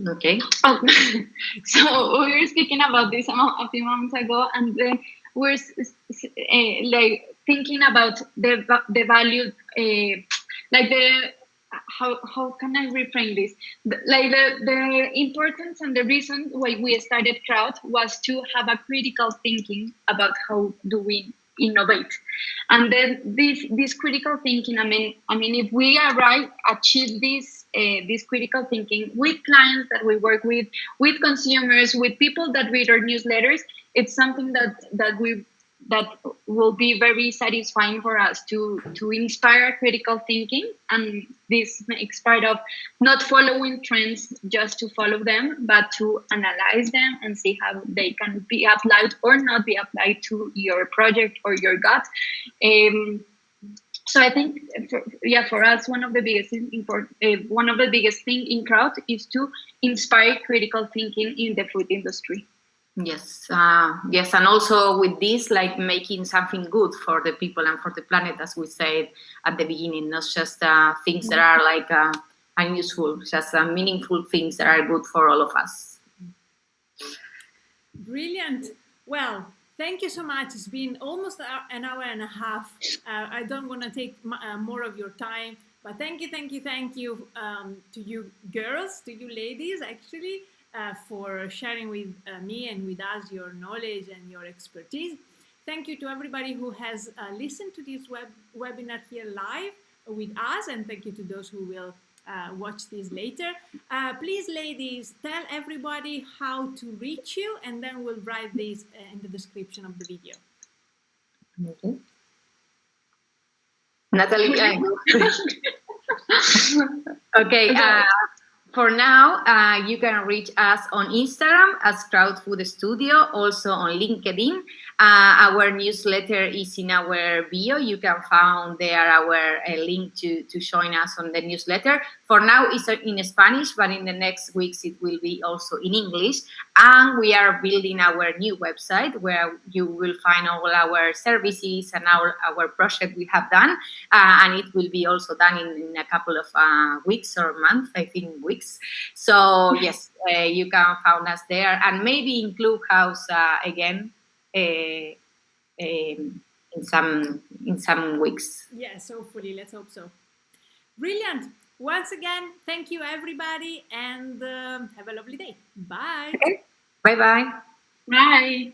Okay. Oh, so we were speaking about this a few months ago, and then we're like thinking about the value, like the how can I reframe this? The importance and the reason why we started Kraut was to have a critical thinking about how do we innovate, and then this critical thinking. I mean, if we achieve this critical thinking with clients that we work with consumers, with people that read our newsletters, it's something that will be very satisfying for us to inspire critical thinking, and this makes part of not following trends just to follow them, but to analyze them and see how they can be applied or not be applied to your project or your gut. So I think, for us, one of the biggest thing in Kraut is to inspire critical thinking in the food industry. Yes, yes, and also with this, like making something good for the people and for the planet, as we said at the beginning, not just things that are like unuseful, just meaningful things that are good for all of us. Brilliant. Well, thank you so much. It's been almost an hour and a half. I don't want to take more of your time, but thank you to you girls, to you ladies, actually. For sharing with me and with us your knowledge and your expertise. Thank you to everybody who has listened to this webinar here live with us, and thank you to those who will watch this later. Please, ladies, tell everybody how to reach you, and then we'll write this in the description of the video. Okay. Nataly, okay. For now, you can reach us on Instagram as Kraut Food Studio, also on LinkedIn. Our newsletter is in our bio. You can find there our link to join us on the newsletter. For now, it's in Spanish, but in the next weeks, it will be also in English. And we are building our new website where you will find all our services and our project we have done. And it will be also done in a couple of weeks or months, I think weeks. So yes, you can find us there, and maybe in Clubhouse again in some weeks. Yes, hopefully. Let's hope so. Brilliant. Once again, thank you everybody, and have a lovely day. Bye. Okay. Bye-bye. Bye.